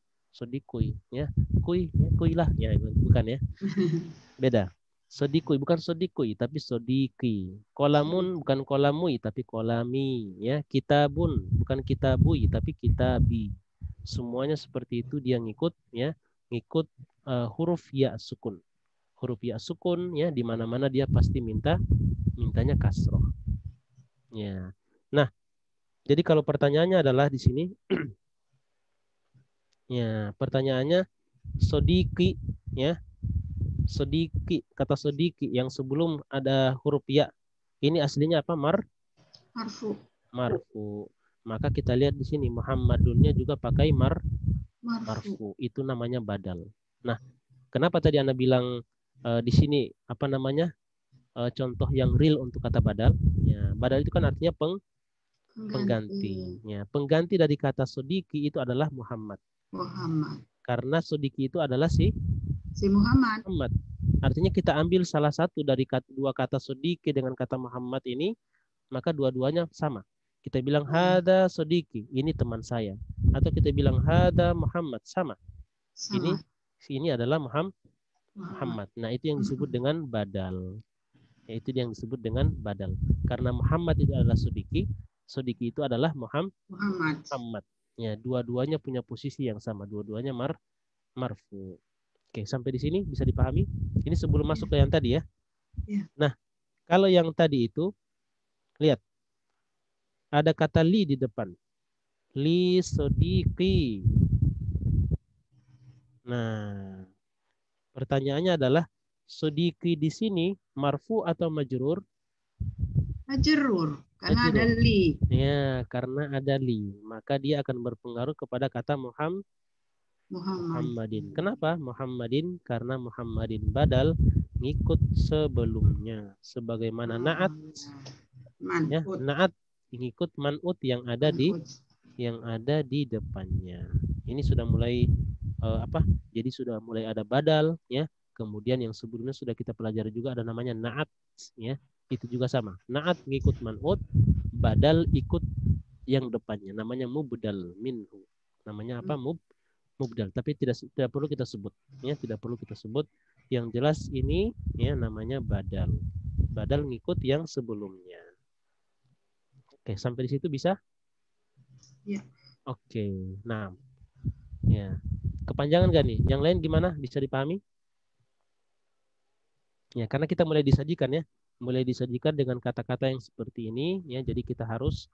ya, kui lah, ya bukan ya, beda. Sodikui bukan sodikui, tapi sodiki. Kolamun bukan kolamui, tapi kolami, ya. Kitabun bukan kitabui, tapi kitabi. Semuanya seperti itu dia ngikut, ya, ngikut huruf ya sukun. Huruf ya sukun ya di mana-mana dia pasti mintanya kasroh. Ya. Nah, jadi kalau pertanyaannya adalah di sini ya, pertanyaannya sodiki ya. Sodiki, kata sodiki yang sebelum ada huruf ya. Ini aslinya apa? Marfu. Marfu. Maka kita lihat di sini Muhammadunnya juga pakai marfu. Itu namanya badal. Nah, kenapa tadi Anda bilang di sini apa namanya contoh yang real untuk kata badal? Ya, badal itu kan artinya pengganti. Ya, pengganti dari kata sodiki itu adalah Muhammad. Karena sodiki itu adalah si Muhammad. Artinya kita ambil salah satu dari dua kata sodiki dengan kata Muhammad ini, maka dua-duanya sama. Kita bilang hada sodiki, ini teman saya. Atau kita bilang hada Muhammad, sama. Ini adalah Muhammad. Nah, itu yang disebut dengan badal. Itu yang disebut dengan badal. Karena Muhammad itu adalah sodiki itu adalah Muhammad. Ya, dua-duanya punya posisi yang sama. Dua-duanya marfu. Oke, sampai di sini bisa dipahami? Ini sebelum masuk ke yang tadi ya. Nah, kalau yang tadi itu, lihat. Ada kata li di depan. Li sodiki. Nah, pertanyaannya adalah sodiki di sini marfu atau majrur? Majrur, karena ada li. Ya, karena ada li, maka dia akan berpengaruh kepada kata Muhammadin. Kenapa Muhammadin? Karena Muhammadin badal ngikut sebelumnya, sebagaimana naat. Ya, naat ngikut man'ut yang ada di depannya. Ini sudah mulai Jadi sudah mulai ada badal ya. Kemudian yang sebelumnya sudah kita pelajari juga ada namanya naat ya. Itu juga sama. Naat ngikut man'ut, badal ikut yang depannya. Namanya mubdal minhu. Namanya apa? Mubdal. Tapi tidak perlu kita sebut ya, tidak perlu kita sebut. Yang jelas ini ya namanya badal. Badal ngikut yang sebelumnya. Oke, sampai di situ bisa? Ya. Oke. Nah. Ya. Kepanjangan gak nih? Yang lain gimana? Bisa dipahami? Ya, karena kita mulai disajikan ya. Mulai disajikan dengan kata-kata yang seperti ini ya. Jadi kita harus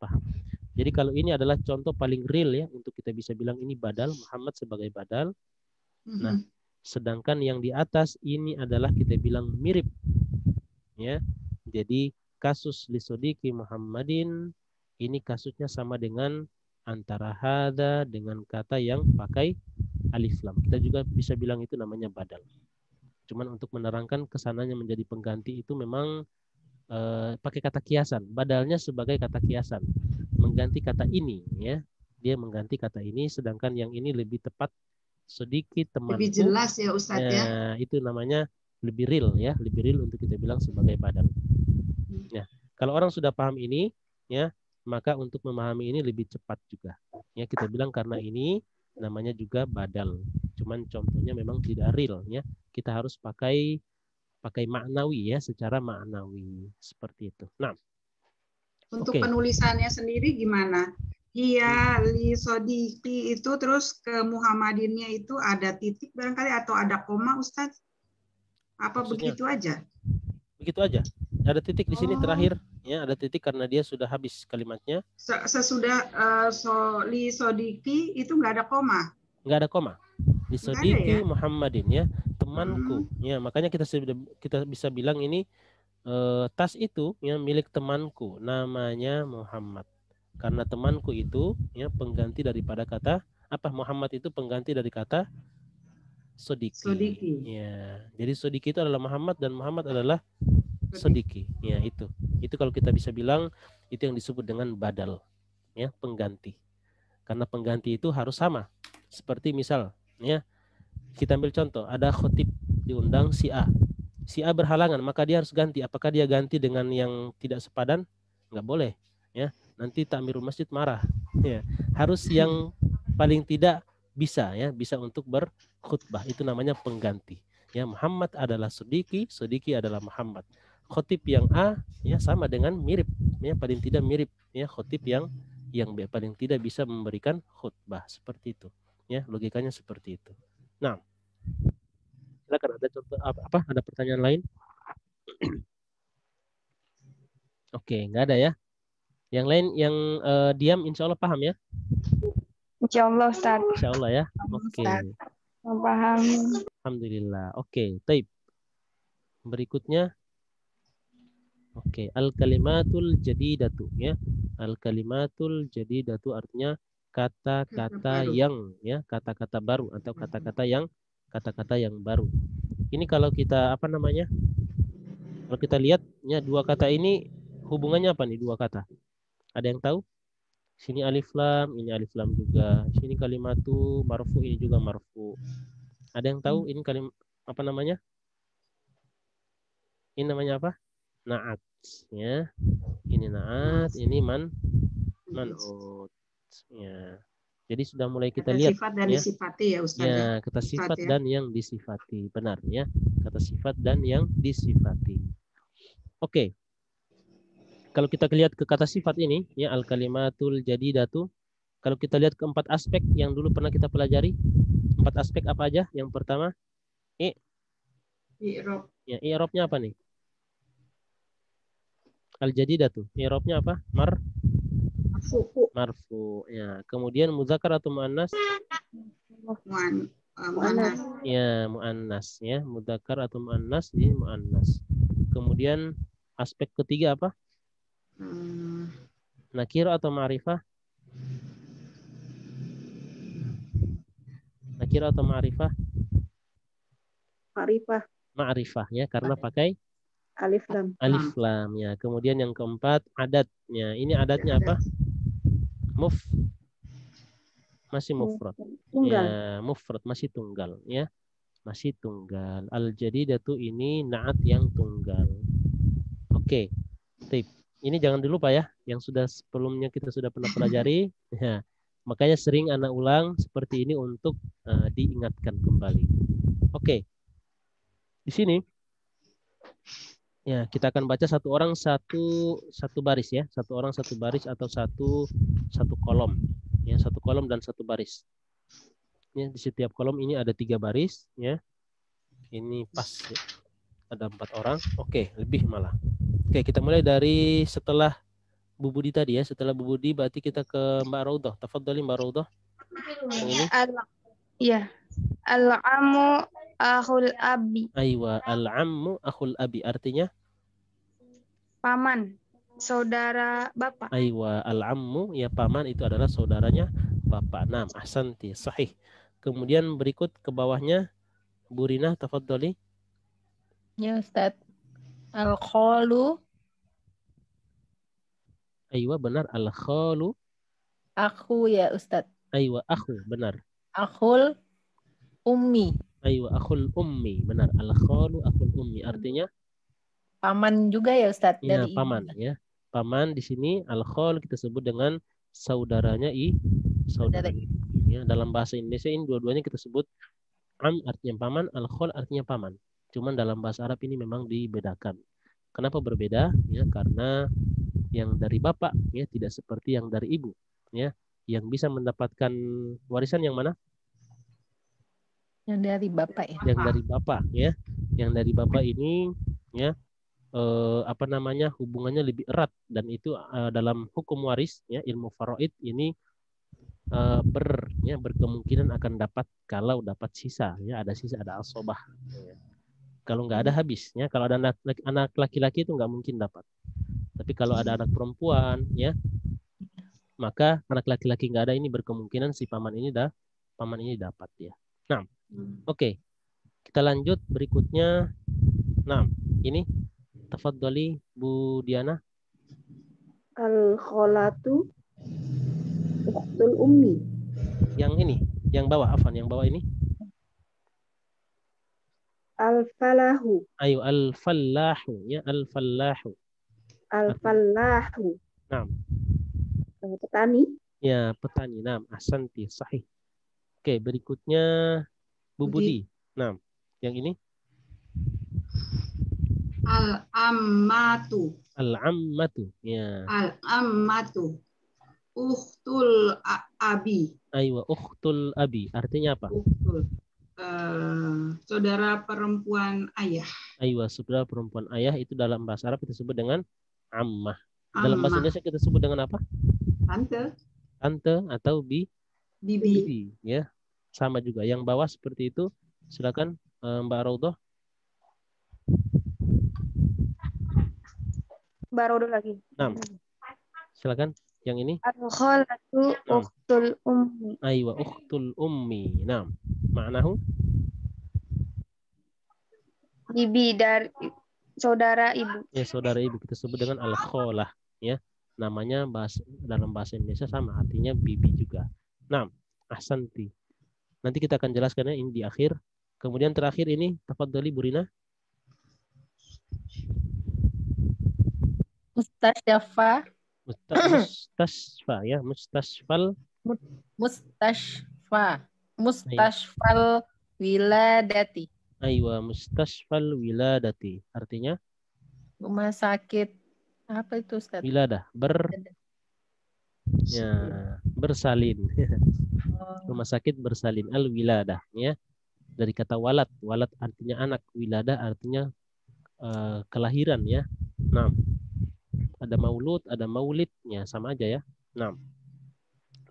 paham. Jadi kalau ini adalah contoh paling real ya untuk kita bisa bilang ini badal, Muhammad sebagai badal. Nah, sedangkan yang di atas ini adalah kita bilang mirip. Ya. Jadi kasus lisodiki Muhammadin ini kasusnya sama dengan antara hada dengan kata yang pakai alif lam. Kita juga bisa bilang itu namanya badal. Cuman untuk menerangkan kesananya menjadi pengganti itu memang pakai kata kiasan. Badalnya sebagai kata kiasan. Mengganti kata ini ya. Dia mengganti kata ini sedangkan yang ini lebih tepat sedikit temanku. Lebih jelas ya Ustadz ya. Itu namanya lebih real ya, lebih real untuk kita bilang sebagai badal. Ya, kalau orang sudah paham ini ya, maka untuk memahami ini lebih cepat juga. Ya, kita bilang karena ini namanya juga badal. Cuman contohnya memang tidak real ya. Kita harus pakai maknawi ya, secara maknawi seperti itu. Nah, untuk oke. penulisannya sendiri gimana? Hiya li sodiki itu terus ke Muhammadinnya itu ada titik barangkali atau ada koma, Ustadz? Apa Maksudnya? begitu aja? Begitu aja. Ada titik di sini Oh. terakhir ya, ada titik karena dia sudah habis kalimatnya. Sesudah li sodiki itu nggak ada koma. Nggak ada koma. Li sodiki ya? Muhammadin ya, temanku. Ya, makanya kita bisa bilang ini tas itu ya milik temanku, namanya Muhammad. Karena temanku itu ya pengganti daripada kata apa, Muhammad itu pengganti dari kata sodiki. Ya, jadi sodiki itu adalah Muhammad dan Muhammad adalah sodiki. Ya, itu kalau kita bisa bilang itu yang disebut dengan badal ya, pengganti. Karena pengganti itu harus sama. Seperti misal ya, kita ambil contoh, ada khotib diundang si A. Si A berhalangan, maka dia harus ganti. Apakah dia ganti dengan yang tidak sepadan? Nggak boleh ya, nanti takmirul masjid marah ya. Harus yang paling tidak bisa ya, bisa untuk berkhutbah, itu namanya pengganti ya. Muhammad adalah sodiki, sodiki adalah Muhammad. Khotib yang A ya sama dengan mirip ya, paling tidak mirip ya, khotib yang B paling tidak bisa memberikan khutbah, seperti itu ya, logikanya seperti itu. Nah, silakan, ada contoh apa? Ada pertanyaan lain? Oke, nggak ada ya. Yang lain yang diam insya Allah paham ya? Insya Allah, Ustaz. Insya Allah ya. Oke. Paham. Alhamdulillah. Oke, taib. Berikutnya. Oke, al-kalimatul jadidatu ya. Al-kalimatul jadidatu artinya kata-kata yang ya, kata-kata baru atau kata-kata yang baru. Ini kalau kita apa namanya? Kalau kita lihat ya, dua kata ini hubungannya apa nih, dua kata? Ada yang tahu? Sini alif lam, ini alif lam juga. Sini kalimatu marfu, ini juga marfu. Ada yang tahu ini apa namanya? Ini namanya apa? Naat ya. Ini naat, ini man'ut ya. Jadi sudah mulai kita lihat sifat dan ya. disifati ya Ustaz ya. Kata sifat dan yang disifati. Benar ya. Kata sifat dan yang disifati. Oke. Kalau kita lihat ke kata sifat ini ya, al kalimatul jadidatu, kalau kita lihat ke 4 aspek yang dulu pernah kita pelajari, 4 aspek apa aja? Yang pertama i'rab. Ya, i'rabnya apa nih? Al jadidatu, i'rabnya apa? Marfu ya. Kemudian muzakkar atau muannas? Muannas. Ya, muannas ya. Muzakkar atau muannas di muannas. Kemudian aspek ketiga apa? Nakirah atau ma'rifah? Nakirah atau ma'rifah? Ma'rifah ya, karena pakai alif lam. Alif lam ya. Kemudian yang keempat adatnya. Ini adatnya apa? Masih mufrad. Tunggal. Ya, mufrad masih tunggal ya. Masih tunggal. Al jadidatu ini naat yang tunggal. Oke. Tip. Ini jangan dilupa ya, yang sudah sebelumnya kita sudah pernah pelajari. Ya. Makanya sering anak ulang seperti ini untuk diingatkan kembali. Oke. Di sini ya, kita akan baca satu orang satu baris ya, satu orang satu baris atau satu kolom ya, satu kolom dan satu baris. Ya, di setiap kolom ini ada 3 baris ya. Ini pas ya. Ada 4 orang. Oke, lebih malah. Oke, kita mulai dari setelah Bu Budi tadi ya. Setelah Bu Budi berarti kita ke Mbak Raudhah. Tafadhali Mbak Raudhah. Ini. Iya. Al-ammu akhul abi. Aywa, al-ammu akhul abi artinya paman, saudara bapak. Aywa, al-ammu ya, paman itu adalah saudaranya bapak. Naam, ahsanti, sahih. Kemudian berikut ke bawahnya Bu Rina, tafadhali. Ya Ustaz. Al-khalu. Aywa, benar, al-khalu. Aku ya Ustaz. Aywa, akhu, benar. Akhul ummi. Aywa, akhul ummi, benar. Al-khalu akhul ummi artinya paman juga ya Ustaz, ya, dari paman ibu. ya. Paman di sini al-khol kita sebut dengan saudaranya saudara. Ya, dalam bahasa Indonesia ini dua-duanya kita sebut am artinya paman, al-khol artinya paman. Cuman dalam bahasa Arab ini memang dibedakan. Kenapa berbeda? Ya, karena yang dari bapak ya tidak seperti yang dari ibu. Ya, yang bisa mendapatkan warisan yang mana? Yang dari bapak ya. Yang dari bapak ya. Yang dari bapak ini ya apa namanya hubungannya lebih erat dan itu dalam hukum waris ya ilmu faraid ini berkemungkinan akan dapat kalau dapat sisa ya ada sisa ada asobah ya. Kalau nggak ada habis ya kalau ada anak laki-laki itu nggak mungkin dapat tapi kalau ada anak perempuan ya maka anak laki-laki nggak ada ini berkemungkinan si paman ini dapat ya. Nah oke. Kita lanjut berikutnya. Nah ini tafadhali Bu Diana. Al-kholatu ukhtul ummi. Yang ini, yang bawah, Afan, yang bawah ini. Al-falahu. Ayo, al-fallahu, ya, al-fallahu. Al-fallahu. Nah. Petani. Ya, petani. Nah, ahsanti, sahih. Oke, berikutnya Bu Budi. Nah, yang ini. Al-ammatu. Al-ammatu, ya. Al-ammatu. Ukhtul abi. Ayo, ukhtul abi. Artinya apa? Ukhtul. Saudara perempuan ayah. Ayo, saudara perempuan ayah itu dalam bahasa Arab kita sebut dengan ammah. Dalam bahasa Indonesia kita sebut dengan apa? Tante. Tante atau bibi. Ya, sama juga. Yang bawah seperti itu. Silakan Mbak Raudhah. Baru lagi. Nah, silakan yang ini. Al-kholatu ukhtul ummi. Aywa ukhtul ummi. Nah, maknahu? Bibi dari saudara ibu. Ya, saudara ibu kita sebut dengan al-kholah. Ya, namanya dalam bahasa Indonesia sama, artinya bibi juga. Nah, ahsanti. Nanti kita akan jelaskannya ini di akhir. Kemudian terakhir ini, tafadhali Bu Rina. Mustasyafa. Mustasfa ya, mustashfal. Mustashfal wiladati. Aywa, mustashfal wiladati. Artinya? Rumah sakit apa itu Ustaz? Wiladah, bersalin. Rumah sakit bersalin, al-wiladah ya. Dari kata walad, walad artinya anak, wiladah artinya kelahiran ya. Nah, ada maulud, ada maulidnya sama aja ya. Nah,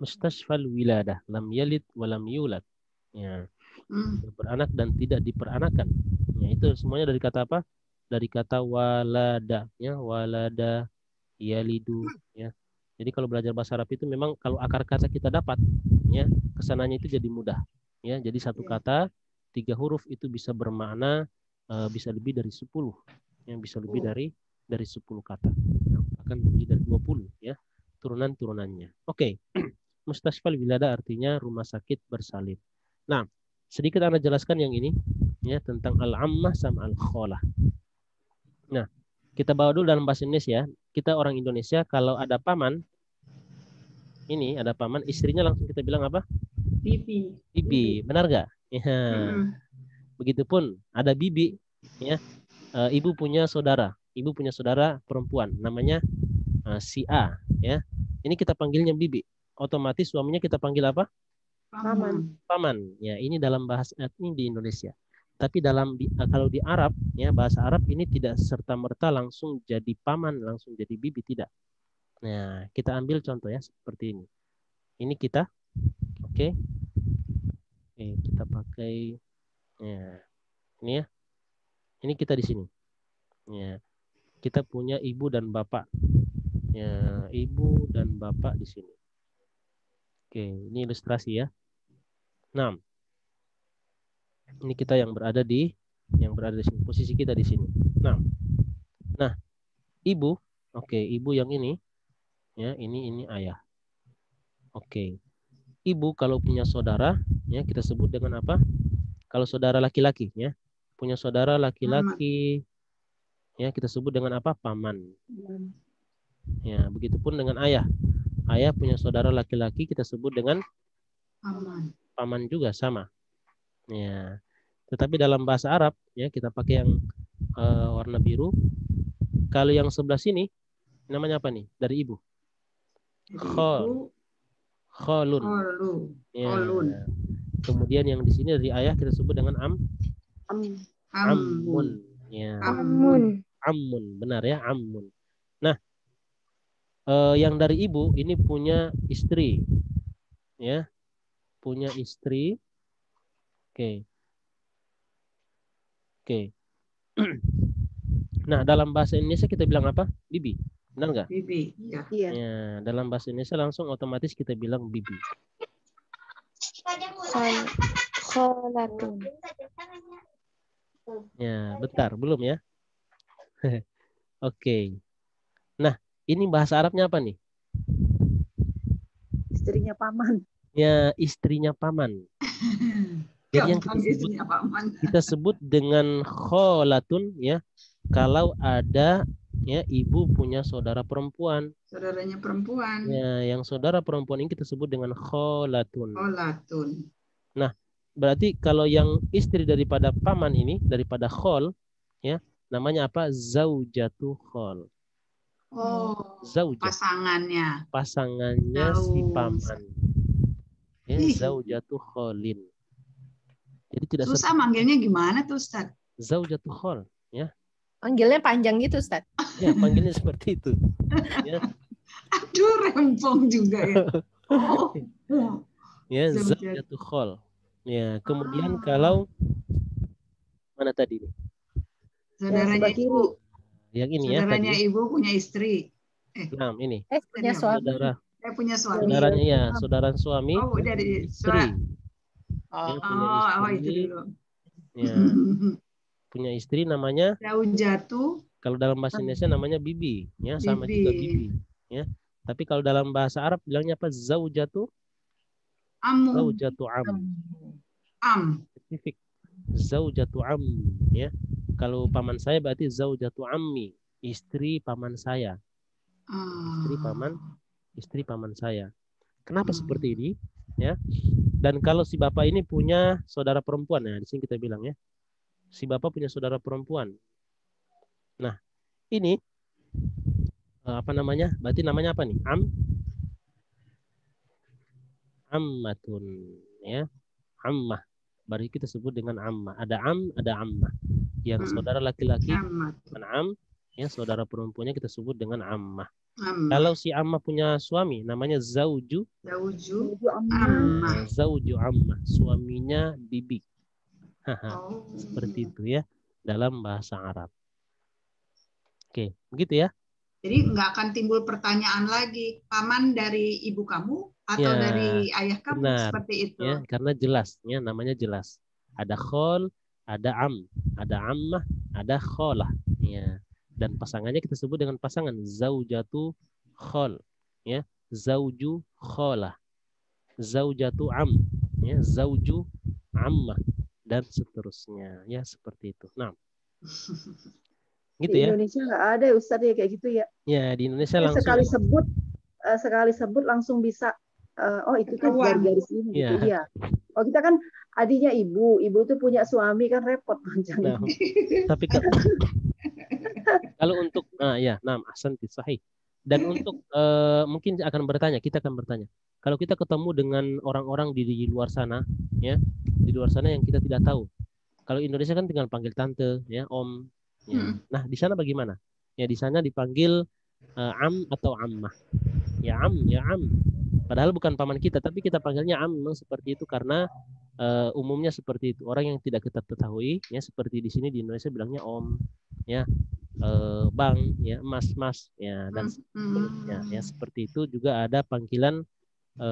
mustashfal wiladah, lam yalid walam yulad. Ya. Beranak dan tidak diperanakan. Ya, itu semuanya dari kata apa? Dari kata walada ya, walada yalidu ya. Jadi kalau belajar bahasa Arab itu memang kalau akar kata kita dapat ya, kesananya itu jadi mudah ya. Jadi satu kata 3 huruf itu bisa bermakna bisa lebih dari 10 yang bisa lebih dari 10 kata. Bahkan lebih dari 20 ya turunan-turunannya. Oke. Mustashfal wilada artinya rumah sakit bersalin. Nah, sedikit Anda jelaskan yang ini ya tentang al-ammah sama al-kholah. Nah, kita bawa dulu dalam bahasa Indonesia. Kita orang Indonesia kalau ada paman ini ada paman, istrinya langsung kita bilang apa? Bibi. Bibi, benar gak? Ya. Begitupun ada bibi ya. Ibu punya saudara perempuan namanya si A ya. Ini kita panggilnya bibi. Otomatis suaminya kita panggil apa? Paman. Ya, ini dalam bahasa ini di Indonesia. Tapi kalau di Arab ya, bahasa Arab ini tidak serta-merta langsung jadi paman, langsung jadi bibi, tidak. Nah, kita ambil contoh ya seperti ini. Ini kita. Oke. Oke, kita pakai ya. Ini ya. Ini kita di sini. Ya. Kita punya ibu dan bapak. Ya, ibu dan bapak di sini. Oke, ini ilustrasi ya. Nah, ini kita yang berada di sini. Posisi kita di sini. Nah, ibu, oke, ibu yang ini, ya, ini ayah. Oke, ibu kalau punya saudara, ya kita sebut dengan apa? Kalau saudara laki-laki, ya, punya saudara laki-laki, ya kita sebut dengan apa? Paman. Ya, begitupun dengan ayah. Ayah punya saudara laki-laki kita sebut dengan Paman. paman juga sama. Ya. Tetapi dalam bahasa Arab ya kita pakai yang warna biru. Kalau yang sebelah sini namanya apa nih? Dari ibu. Khol. Kholun. Ya. Kemudian yang di sini dari ayah kita sebut dengan ammun. Ya. Ammun, benar ya, ammun. Nah, yang dari ibu ini punya istri. Ya. Punya istri. Oke. Oke. Nah, dalam bahasa Indonesia kita bilang apa? Bibi. Benar nggak? Bibi, ya. Iya. Ya, dalam bahasa Indonesia langsung otomatis kita bilang bibi. Kholatun. Ya, bentar, belum ya? Oke. Nah, ini bahasa Arabnya apa nih? Istrinya paman. Ya, istrinya paman. Jadi yang kita sebut dengan kholatun ya, kalau ada ya ibu punya saudara perempuan. Saudaranya perempuan. Ya, yang saudara perempuan ini kita sebut dengan kholatun. Kholatun. Nah, berarti kalau yang istri daripada paman ini, daripada khol, ya, namanya apa? Zaujatu khol. Oh, Zaujah. pasangannya. Pasangannya si paman. Ya, zaujatu kholin. Jadi tidak susah manggilnya gimana tuh, Ustaz? Zaujatu khol, ya. Panggilnya panjang gitu, Ustaz. Ya, panggilnya seperti itu. Ya. Aduh, rempong juga ya. Oh. Ya, zaujatu khol. Ya, kemudian kalau mana tadi nih? Saudaranya ibu. Yang ini saudaranya ya tadi. Ibu punya istri. Nah, ini. Punya suami. Saudara. Punya suami. Saudaranya ya, saudara suami. Oh, dari istri. Oh, istri. itu dulu. Ya. Punya istri namanya Zaujatu. Kalau dalam bahasa Indonesia namanya bibi, ya sama juga bibi, ya. Tapi kalau dalam bahasa Arab bilangnya apa? Zaujatu. Zaujatu spesifik. Zaujatu ya. Kalau paman saya berarti zaujatu ammi, istri paman saya. Istri paman saya. Kenapa seperti ini? Ya. Dan kalau si bapak ini punya saudara perempuan, ya di sini kita bilang ya. Si bapak punya saudara perempuan. Nah, ini apa namanya? Berarti namanya apa nih? Ammatun, ya. Ammah. Berarti kita sebut dengan ammah. Ada ada ammah. Yang saudara laki-laki ya saudara perempuannya kita sebut dengan ammah. Kalau si ammah punya suami namanya zauju ammah. Zauju ammah, suaminya bibi. Seperti itu ya dalam bahasa Arab. Oke, begitu ya. Jadi nggak akan timbul pertanyaan lagi, paman dari ibu kamu atau dari ayah kamu, benar, seperti itu. Ya, karena jelas, ya namanya jelas. Ada khol, ada ada ammah, ada kholah. Ya. Dan pasangannya kita sebut dengan pasangan zaujatu khol, ya, zauju kholah, zaujatu ya, zauju ammah dan seterusnya, ya seperti itu. Nah. Gitu di ya. Indonesia nggak ada Ustaz ya kayak gitu ya. Ya, di Indonesia langsung sekali sebut langsung bisa oh itu tuh garis ini ya. gitu ya. Oh kita kan adiknya ibu itu punya suami kan repot panjang. Nah, tapi kalau untuk ahsanti sahih. Dan untuk mungkin kita akan bertanya. Kalau kita ketemu dengan orang-orang di luar sana, ya, di luar sana yang kita tidak tahu. Kalau Indonesia kan tinggal panggil tante, ya, om. Ya. Nah, di sana bagaimana? Ya, di sana dipanggil am atau ammah. Ya am. Padahal bukan paman kita, tapi kita panggilnya am memang seperti itu karena umumnya seperti itu. Orang yang tidak kita ketahui, ya seperti di sini di Indonesia bilangnya om, ya, bang, ya, mas, ya, dan seterusnya. Ya, seperti itu juga ada panggilan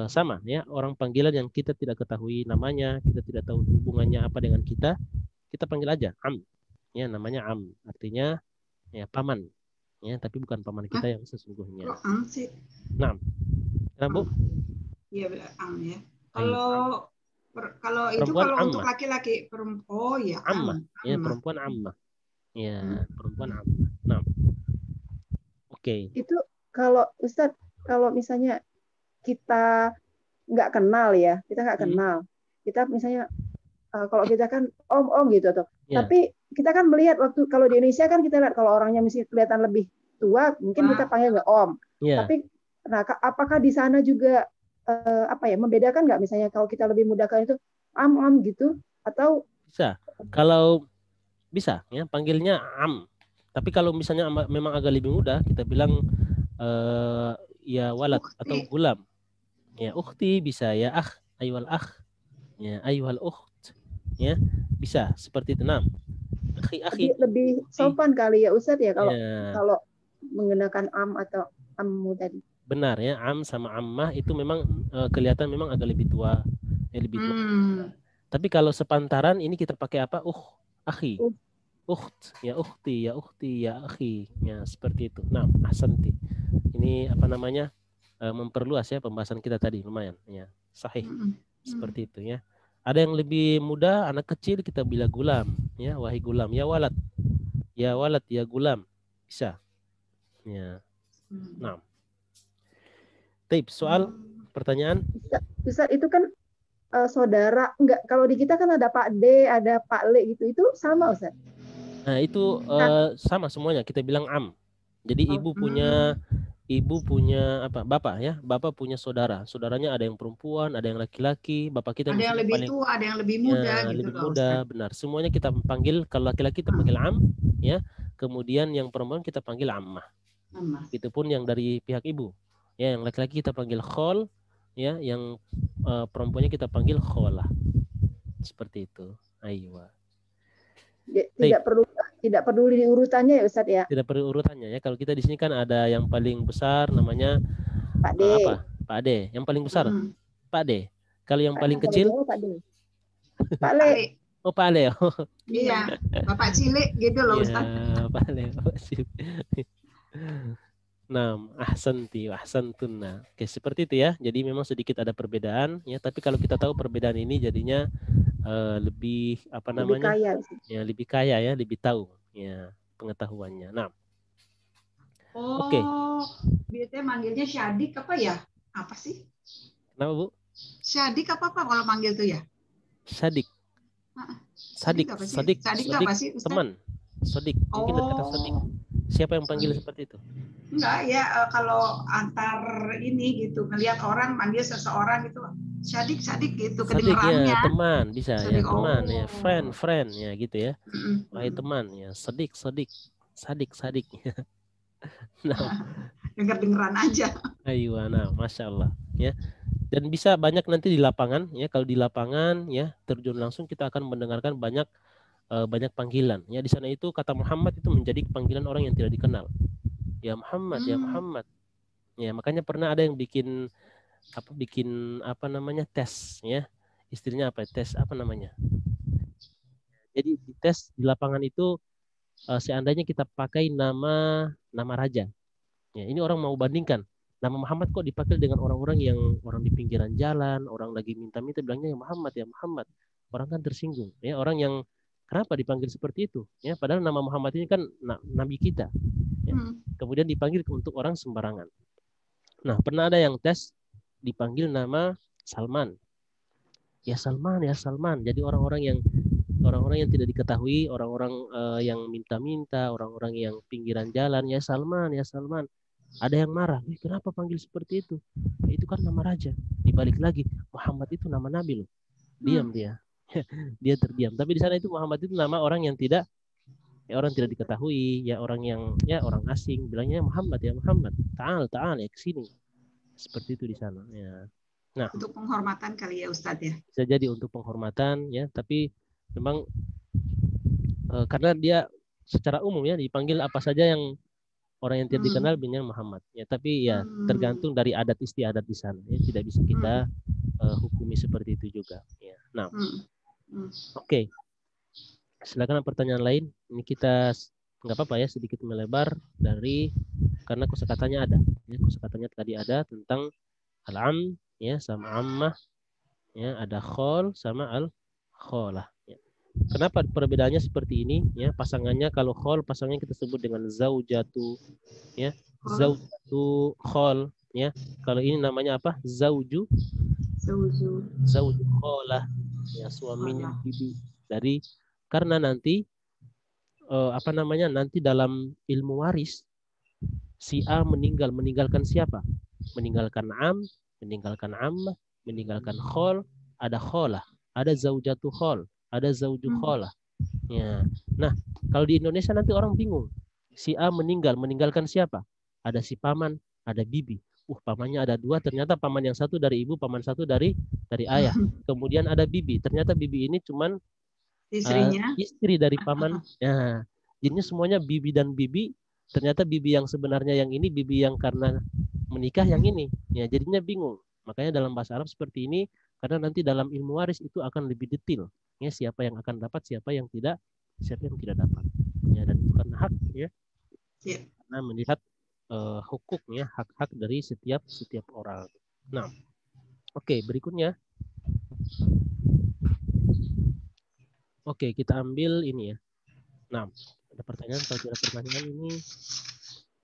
sama, ya, orang panggilan yang kita tidak ketahui namanya, kita tidak tahu hubungannya apa dengan kita panggil aja am. Ya, namanya am, artinya ya paman, ya, tapi bukan paman kita yang sesungguhnya. Am sih. Nah, Bu? Iya, am ya. Kalau itu kalau untuk laki-laki perempuan, ya ammah. Ya, perempuan ammah. Ya, perempuan ammah. Nah, oke. Itu kalau Ustadz, kalau misalnya kita nggak kenal ya, kita nggak kenal. Kita misalnya kalau kita kan om gitu tuh. Tapi kita kan melihat waktu kalau di Indonesia kan kita lihat kalau orangnya mesti kelihatan lebih tua, mungkin kita panggil nggak om. Tapi nah, apakah di sana juga membedakan nggak misalnya kalau kita lebih muda kan itu am gitu atau bisa? Kalau bisa ya panggilnya am. Tapi kalau misalnya memang agak lebih muda, kita bilang ya walad atau gulam. Ya ukhti bisa, ya akh, ayyuhal akh, ya ayyuhal ukht, ya bisa seperti itu. Nah, akhi lebih sopan kali ya Ustadz ya kalau menggunakan am atau ammu tadi. Benar ya, am sama ammah itu memang kelihatan memang agak lebih tua, lebih tua. Tapi kalau sepantaran ini kita pakai apa? Akhi, ukht, ya ukhti, ya ukhti, ya akhi, ya seperti itu. Nah, ahsanti. Ini apa namanya? Memperluas ya pembahasan kita tadi, lumayan ya, sahih. Seperti itu ya. Ada yang lebih muda, anak kecil kita bilang gulam, ya wahai gulam, ya walad, ya gulam, bisa. Ya. Nah. Tip, soal pertanyaan? Bisa itu kan saudara, enggak, kalau di kita kan ada Pak D, ada Pak Le gitu, itu sama Ustaz? Nah itu sama semuanya, kita bilang am. Jadi ibu punya apa? Bapak ya, bapak punya saudara. Saudaranya ada yang perempuan, ada yang laki-laki. Bapak kita ada yang lebih tua, ada yang lebih muda gitu. Lebih muda, benar. Semuanya kita panggil, kalau laki-laki kita panggil am, ya. Kemudian yang perempuan kita panggil ammah. Itu pun yang dari pihak ibu. Ya, yang laki-laki kita panggil khol, ya, yang perempuannya kita panggil kholah. Seperti itu. Aywa. Tidak peduli urutannya ya Ustaz ya. Tidak perlu urutannya ya. Kalau kita di sini kan ada yang paling besar namanya Pak D. Pak D. Yang paling besar Pak D. Kalau yang paling kecil Pak D. Pak Le. Oh Pak Le. Iya. Bapak Cilik gitu loh Ustaz. Pak Le. Nah, ahsantunna. Oke, seperti itu ya. Jadi memang sedikit ada perbedaan ya, tapi kalau kita tahu perbedaan ini jadinya lebih apa namanya? Lebih kaya. Ya, lebih kaya ya, lebih tahu ya pengetahuannya. Nah. Oke. Biasanya manggilnya Syadik apa ya? Apa sih? Kenapa, Bu? Syadik apa kalau manggil tuh ya? Sadik. Sadik apa sih? Teman. Sadik. Mungkin ada kata sadik. Siapa yang panggil seperti itu? Enggak ya, kalau antar ini gitu, ngelihat orang manggil seseorang gitu, Syadik gitu kedengarannya. Ya, teman bisa sadik, ya, teman ya, friend ya gitu ya. Wahai teman ya, sadik. Nah, dengeran aja. Aywa, nah, masya Allah ya. Dan bisa banyak nanti di lapangan ya. Kalau di lapangan ya terjun langsung kita akan mendengarkan banyak panggilan ya. Di sana itu kata Muhammad itu menjadi panggilan orang yang tidak dikenal. Ya Muhammad, ya Muhammad. Ya makanya pernah ada yang bikin apa namanya tes ya. Istrinya apa? Tes apa namanya? Jadi di tes di lapangan itu seandainya kita pakai nama raja. Ya, ini orang mau bandingkan. Nama Muhammad kok dipakai dengan orang-orang yang orang di pinggiran jalan, orang lagi minta-minta bilangnya ya Muhammad, ya Muhammad. Orang kan tersinggung. Ya, orang yang kenapa dipanggil seperti itu? Ya, padahal nama Muhammad ini kan nabi kita. Ya. Kemudian dipanggil untuk orang sembarangan. Nah, pernah ada yang tes dipanggil nama Salman. Ya Salman, ya Salman. Jadi orang-orang yang tidak diketahui, orang-orang yang minta-minta, orang-orang yang pinggiran jalan, ya Salman, ya Salman. Ada yang marah, kenapa panggil seperti itu? Ya, itu kan nama raja. Dibalik lagi, Muhammad itu nama nabi loh. Diam dia. Dia terdiam. Tapi di sana itu Muhammad itu nama orang yang tidak diketahui, ya orang asing, bilangnya Muhammad, ya Muhammad. Ta'al ya ke sini. Seperti itu di sana, ya. Nah, untuk penghormatan kali ya Ustadz ya. Bisa jadi untuk penghormatan ya, tapi memang karena dia secara umum ya dipanggil apa saja yang orang yang tidak dikenal bilangnya Muhammad ya, tapi ya tergantung dari adat istiadat di sana ya, tidak bisa kita hukumi seperti itu juga ya. Nah, oke. Silakan pertanyaan lain. Ini kita nggak apa-apa ya sedikit melebar dari karena kosakatanya ada. Ya, kosakatanya tadi ada tentang al-am ya sama ammah ya, ada khol sama al-kholah ya. Kenapa perbedaannya seperti ini ya? Pasangannya kalau khol pasangannya kita sebut dengan zaujatu ya. zaujatu khol, ya. Kalau ini namanya apa? Zauju kholah, ya, suaminya bibi. Dari karena nanti apa namanya? Nanti dalam ilmu waris si A meninggalkan siapa? Meninggalkan meninggalkan ammah, meninggalkan khol, ada kholah, ada zaujatu khol, ada zauju kholah. Ya. Nah, kalau di Indonesia nanti orang bingung. Si A meninggalkan siapa? Ada si paman, ada bibi. Pamannya ada 2, ternyata paman yang satu dari ibu, paman satu dari ayah. Kemudian ada bibi, ternyata bibi ini cuman istrinya, istri dari paman. Ya. Jadinya semuanya bibi dan bibi. Ternyata bibi yang sebenarnya yang ini, bibi yang karena menikah yang ini. Ya, jadinya bingung. Makanya dalam bahasa Arab seperti ini, karena nanti dalam ilmu waris itu akan lebih detail. Ya, siapa yang akan dapat, siapa yang tidak dapat. Ya, dan itu kan hak, ya. Karena melihat hukumnya, hak-hak dari setiap orang. Nah, oke, berikutnya. Oke, kita ambil ini ya. Nah, ada pertanyaan, kalau tidak pertanyaan ini,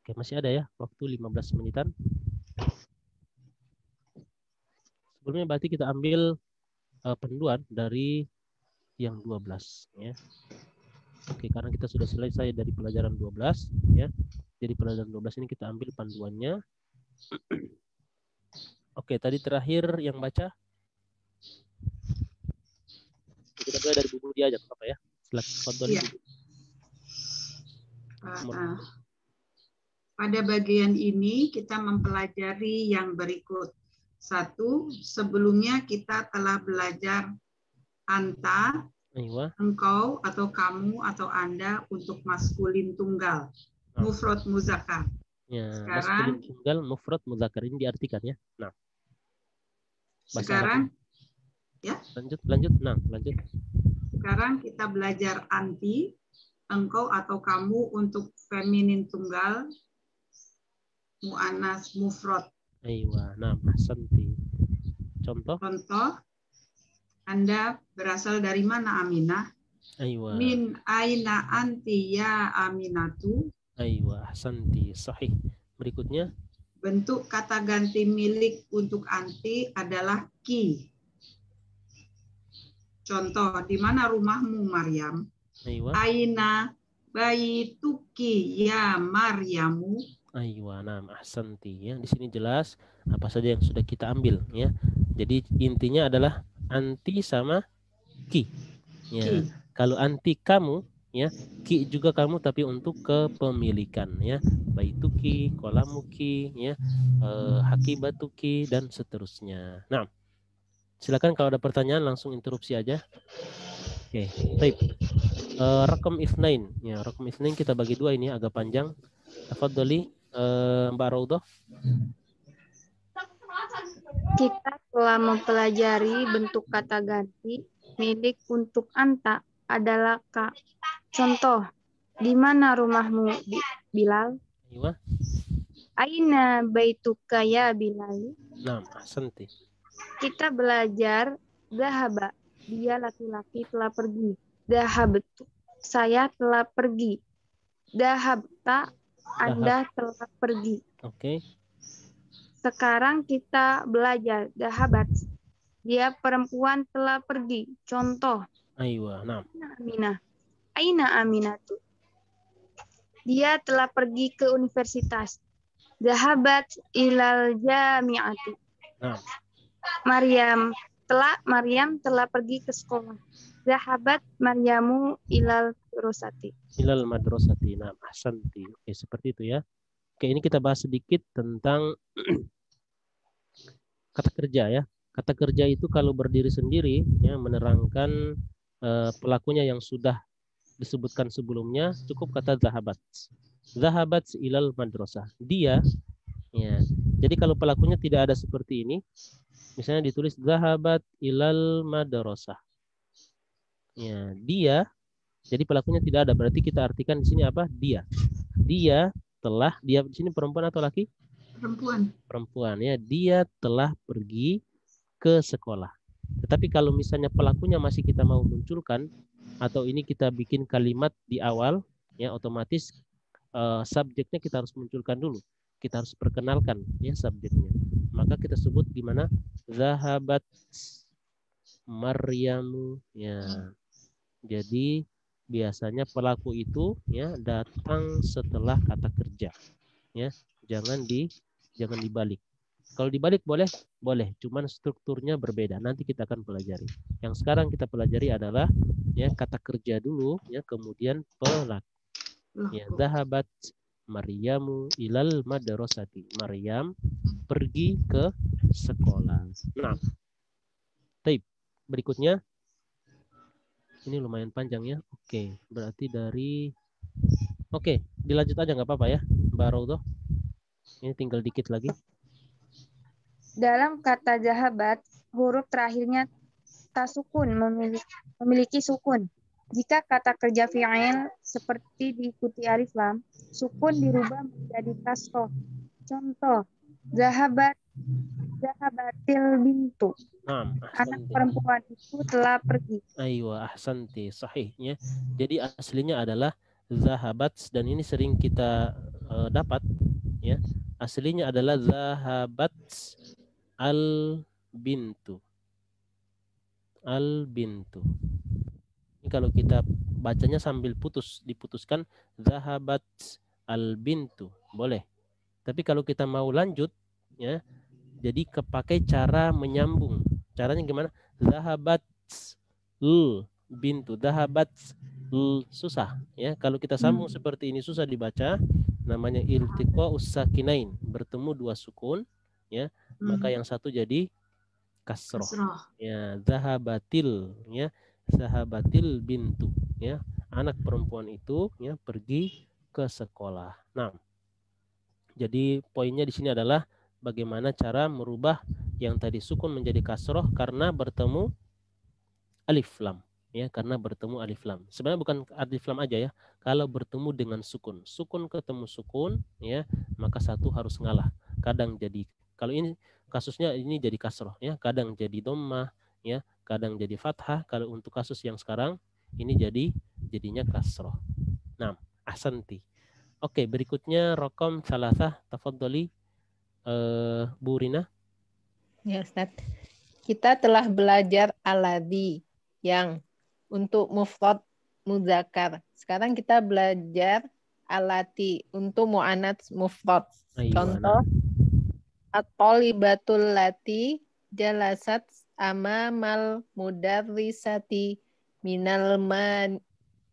oke, masih ada ya, waktu 15 menitan. Sebelumnya berarti kita ambil panduan dari yang 12 ya. Oke, karena kita sudah selesai dari pelajaran 12 ya. Jadi pelajaran 12 ini kita ambil panduannya. Oke, tadi terakhir yang baca. Kita mulai dari buku dia aja, apa ya? Silakan. Pada bagian ini kita mempelajari yang berikut. 1, sebelumnya kita telah belajar anta, engkau atau kamu atau Anda untuk maskulin tunggal, mufrad muzakkar. Ya, sekarang maskulin tunggal mufrad muzakkar ini diartikan ya. Nah. Sekarang ya. Lanjut. Nah, lanjut. Sekarang kita belajar anti, engkau atau kamu untuk feminin tunggal, muannas mufrad. Aywa, nah, ahsanti. Contoh, Anda berasal dari mana, Aminah? Aywa. Min aina anti ya Aminatu? Aywa, ahsanti, sahih. Berikutnya, bentuk kata ganti milik untuk anti adalah ki. Contoh, di mana rumahmu, Maryam? Aywa. Aina baituki ya Maryamu? Aywa, nah, ahsanti ya. Di sini jelas apa saja yang sudah kita ambil ya. Jadi intinya adalah anti sama ki. Ya. Ki. Kalau anti kamu ya, ki juga kamu tapi untuk kepemilikan ya. Baituki, kolamuki ya, hakibatuki dan seterusnya. Nah, silakan kalau ada pertanyaan langsung interupsi aja. Oke, baik. Rakam ifnain ya, rakam ifnain kita bagi 2 ini agak panjang. Tafadhali Mbak Raudah. Kita telah mempelajari bentuk kata ganti milik untuk anta adalah ka. Contoh, di mana rumahmu, Bilal? Iya. Aina baituka ya Bilal? Nah, ahsanti. Kita belajar dahaba, dia laki-laki telah pergi. Dahabtu, saya telah pergi. Dahabta, Anda telah pergi. Oke. Sekarang kita belajar dahabat. Dia perempuan telah pergi. Contoh. Aywa, nah. Aminah. Aina Aminatu. Dia telah pergi ke universitas. Dahabat ilal jami'ati. Nah. Maryam telah pergi ke sekolah. Dahabat Maryamu ilal madrasati. Ilal madrasati. Nah, ahsanti. Oke, seperti itu ya. Oke, ini kita bahas sedikit tentang kata kerja ya. Kata kerja itu kalau berdiri sendiri ya, menerangkan pelakunya yang sudah disebutkan sebelumnya, cukup kata zahabat. Zahabat ilal madrasah. Dia ya. Jadi kalau pelakunya tidak ada seperti ini, misalnya ditulis zahabat ilal madrasah. Ya, dia. Jadi pelakunya tidak ada, berarti kita artikan di sini apa? Dia. Dia di sini perempuan atau laki? Perempuan ya. Dia telah pergi ke sekolah. Tetapi kalau misalnya pelakunya masih kita mau munculkan atau ini kita bikin kalimat di awal ya, otomatis subjeknya kita harus munculkan dulu. kita harus perkenalkan ya subjeknya. Maka kita sebut gimana? Zahabat Maryamu ya. Jadi biasanya pelaku itu ya datang setelah kata kerja ya. Jangan dibalik. Kalau dibalik boleh, cuman strukturnya berbeda. Nanti kita akan pelajari. Yang sekarang kita pelajari adalah ya kata kerja dulu ya, kemudian pelaku. Ya, zahabat Maryamu ilal madrasati. Maryam pergi ke sekolah. Nah, tape berikutnya ini lumayan panjang ya. Oke, berarti dilanjut aja nggak apa-apa ya, Mbak Raudhah. Ini tinggal dikit lagi. Dalam kata zahabat, huruf terakhirnya tasukun memiliki sukun. Jika kata kerja fi'il seperti diikuti alif lam, sukun dirubah menjadi kasroh. Contoh, zahabatil bintu. Anak perempuan itu telah pergi. Aywa, ahsanti, sahihnya. Jadi aslinya adalah zahabat, dan ini sering kita dapat ya. Aslinya adalah zahabat al bintu. Ini kalau kita bacanya sambil diputuskan zahabat al bintu boleh. Tapi kalau kita mau lanjut ya, jadi kepakai cara menyambung. Caranya gimana? Zahabat l bintu, zahabat l, susah ya. Kalau kita sambung seperti ini susah dibaca. Namanya iltiqa'us sakinain, bertemu dua sukun ya. Maka yang satu jadi kasroh. Ya, zahabatil ya, zahabatil bintu ya. Anak perempuan itu ya pergi ke sekolah. Nah, jadi poinnya di sini adalah bagaimana cara merubah yang tadi sukun menjadi kasroh karena bertemu alif lam ya, karena bertemu alif lam. Sebenarnya bukan alif lam aja ya. Kalau bertemu dengan sukun ketemu sukun ya, maka satu harus ngalah. Kadang jadi, kalau ini kasusnya ini jadi kasroh ya, kadang jadi dhammah ya, kadang jadi fathah. Kalau untuk kasus yang sekarang ini jadinya kasroh. Nah, ahsanti. Oke, berikutnya rokom salasah, tafadholi Bu Rina. Ya Ustaz. Kita telah belajar alladzi yang untuk mufrad muzakkar. Sekarang kita belajar alati untuk muannats mufrad. Contoh, at-thalibatul lati jalasat amamal mudarrisati minal man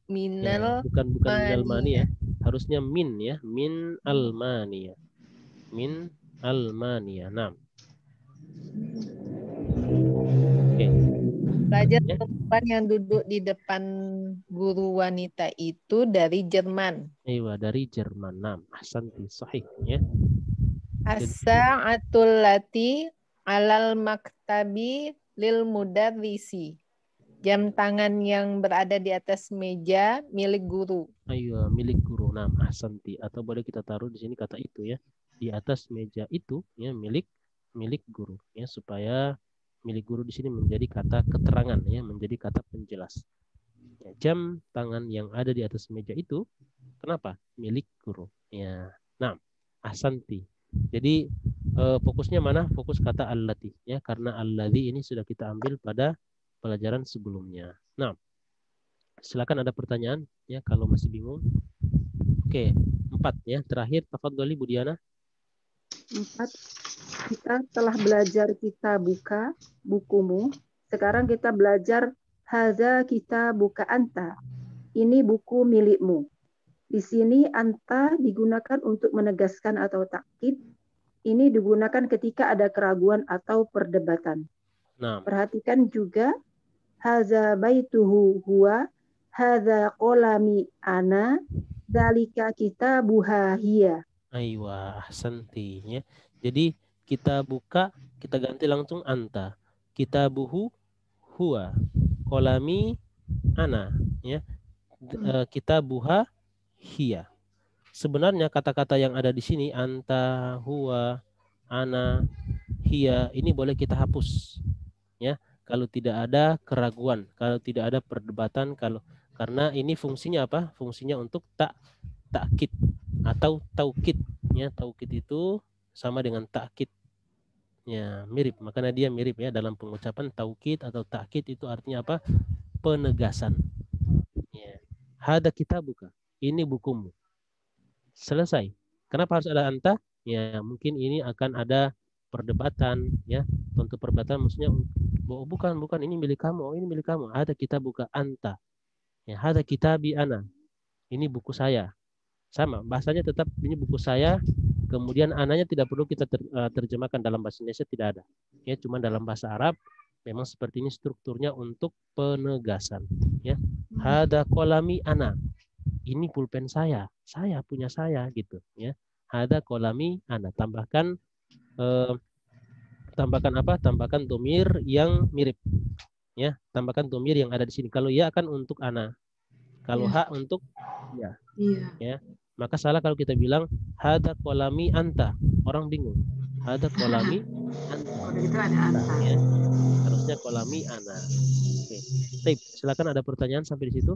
minal bukan minal mani ya. Harusnya min ya, min almania. Min almania. Nah. Oke. Belajar perempuan yang duduk di depan guru wanita itu dari Jerman. Iya, dari Jerman. Nah, ahsanti, sahih ya. As-sa'atul lati alal maktabi lil mudarrisi. Jam tangan yang berada di atas meja milik guru. Ayo, milik guru. Nah, ahsanti. Atau boleh kita taruh di sini kata itu ya. Di atas meja itu ya milik guru ya, supaya milik guru di sini menjadi kata keterangan ya, menjadi kata penjelas. Ya, jam tangan yang ada di atas meja itu kenapa? Milik guru. Ya. Nah, ahsanti. Jadi fokusnya mana? Fokus kata allati ya, karena alladzi ini sudah kita ambil pada pelajaran sebelumnya. Nah, silakan ada pertanyaan ya kalau masih bingung. Oke, 4 ya. Terakhir, tafadholi Bu Diana. 4. Kita telah belajar kita buka bukumu. Sekarang kita belajar hadza kita buka anta. Ini buku milikmu. Di sini anta digunakan untuk menegaskan atau takkid. Ini digunakan ketika ada keraguan atau perdebatan. Nah. Perhatikan juga hadza baituhu huwa, hadza qalami ana, dzalika kitabuha hiya. Aywa, ahsanti ya. Jadi kita buka, kita ganti langsung anta. Kitabuhu huwa, qalami ana ya. Kitabuha hiya. Sebenarnya kata-kata yang ada di sini anta, huwa, ana, hiya ini boleh kita hapus ya. Kalau tidak ada keraguan, kalau tidak ada perdebatan, karena ini fungsinya apa? Fungsinya untuk ta'kid atau taukid. Ya, taukid itu sama dengan ta'kid. Ya, mirip. Makanya dia mirip ya dalam pengucapan taukid atau ta'kid itu artinya apa? Penegasan. Ya. Hada kitabuka. Ini bukumu. Selesai. Kenapa harus ada anta? Ya, mungkin ini akan ada perdebatan ya. Untuk perdebatan maksudnya bukan ini milik kamu, ini milik kamu. Hada kitabuka anta. Ya, hada kitabi ana. Ini buku saya. Sama, bahasanya tetap ini buku saya. Kemudian ananya tidak perlu kita terjemahkan dalam bahasa Indonesia, tidak ada. Ya, cuma dalam bahasa Arab memang seperti ini strukturnya untuk penegasan. Ya, hada kolami ana. Ini pulpen saya punya saya gitu. Ya, hada kolami ana. Tambahkan apa? Tambahkan domir yang mirip. Ya, tambahkan domir yang ada di sini. Kalau ya akan untuk ana. Kalau hak untuk ya. Ya. Maka salah kalau kita bilang hada kolami anta. Orang bingung. Hada kolami anta. Itu ada anta. Ya. Harusnya kolami ana. Oke. Baik, silakan ada pertanyaan sampai di situ.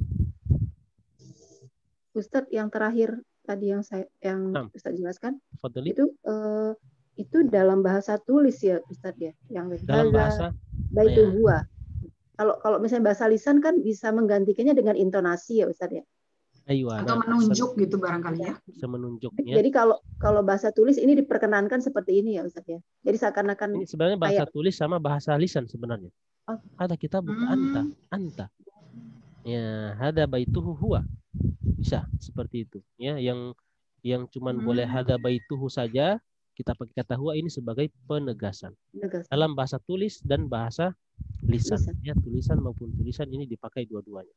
Ustadz, yang terakhir tadi yang Ustadz jelaskan, Fadli. Itu dalam bahasa tulis ya Ustadz ya, yang dalam bahasa baitu huwa. Kalau misalnya bahasa lisan kan bisa menggantikannya dengan intonasi ya Ustadz ya. Atau menunjuk gitu barangkali ya. Bisa menunjuk ya. Jadi kalau bahasa tulis ini diperkenankan seperti ini ya Ustadz ya. Jadi seakan-akan ini sebenarnya bahasa tulis sama bahasa lisan sebenarnya. Ada kita buka anta. Ya, hada baituhu huwa. Bisa seperti itu ya. Yang cuman boleh hada baituhu saja kita pakai kata huwa ini sebagai penegasan. Dalam bahasa tulis dan bahasa lisan. Ya, tulisan maupun tulisan ini dipakai dua-duanya.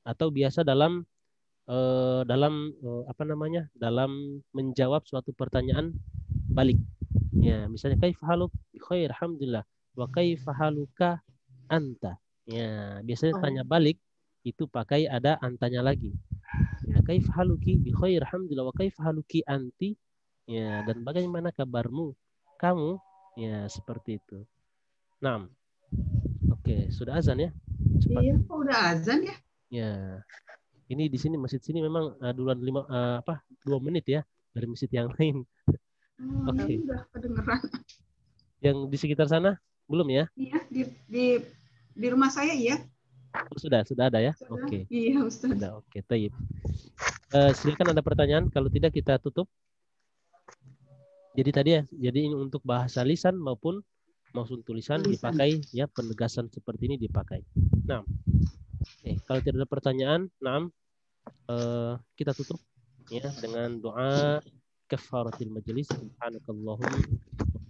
Atau biasa dalam dalam menjawab suatu pertanyaan balik. Ya, misalnya kaifahaluk bi khair alhamdulillah wa kaifahaluka anta. Ya, biasanya tanya balik itu pakai ada antanya lagi. Ya, kaifahaluki bi khair alhamdulillah wa kaifahaluki anti. Ya, dan bagaimana kabarmu? Kamu? Ya, seperti itu. Nah. Oke, sudah azan ya? Cepat. Iya, udah azan ya? Ya. Ini di sini masjid sini memang duluan 2 menit ya dari masjid yang lain. Oke. Udah kedengeran. Yang di sekitar sana belum ya? Iya, di rumah saya iya. Oh, sudah ada ya? Oke. Iya, Ustaz. Sudah, oke, taib. Silakan ada pertanyaan, kalau tidak kita tutup. Jadi tadi ya, jadi ini untuk bahasa lisan maupun tulisan dipakai ya, penegasan seperti ini dipakai. Nah. Kalau tidak ada pertanyaan, kita tutup ya dengan doa kafaratil majlis. Subhanakallahumma wa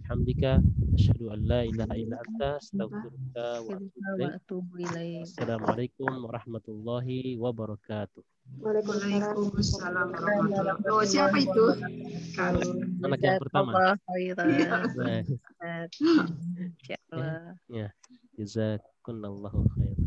bihamdika asyhadu an la ilaha illa anta astaghfiruka wa atubu ilaik. Assalamualaikum warahmatullahi wabarakatuh. Waalaikumsalam warahmatullahi wabarakatuh. Siapa itu? Anak yang pertama. Insyaallah. Ya, jazakumullahu khairan.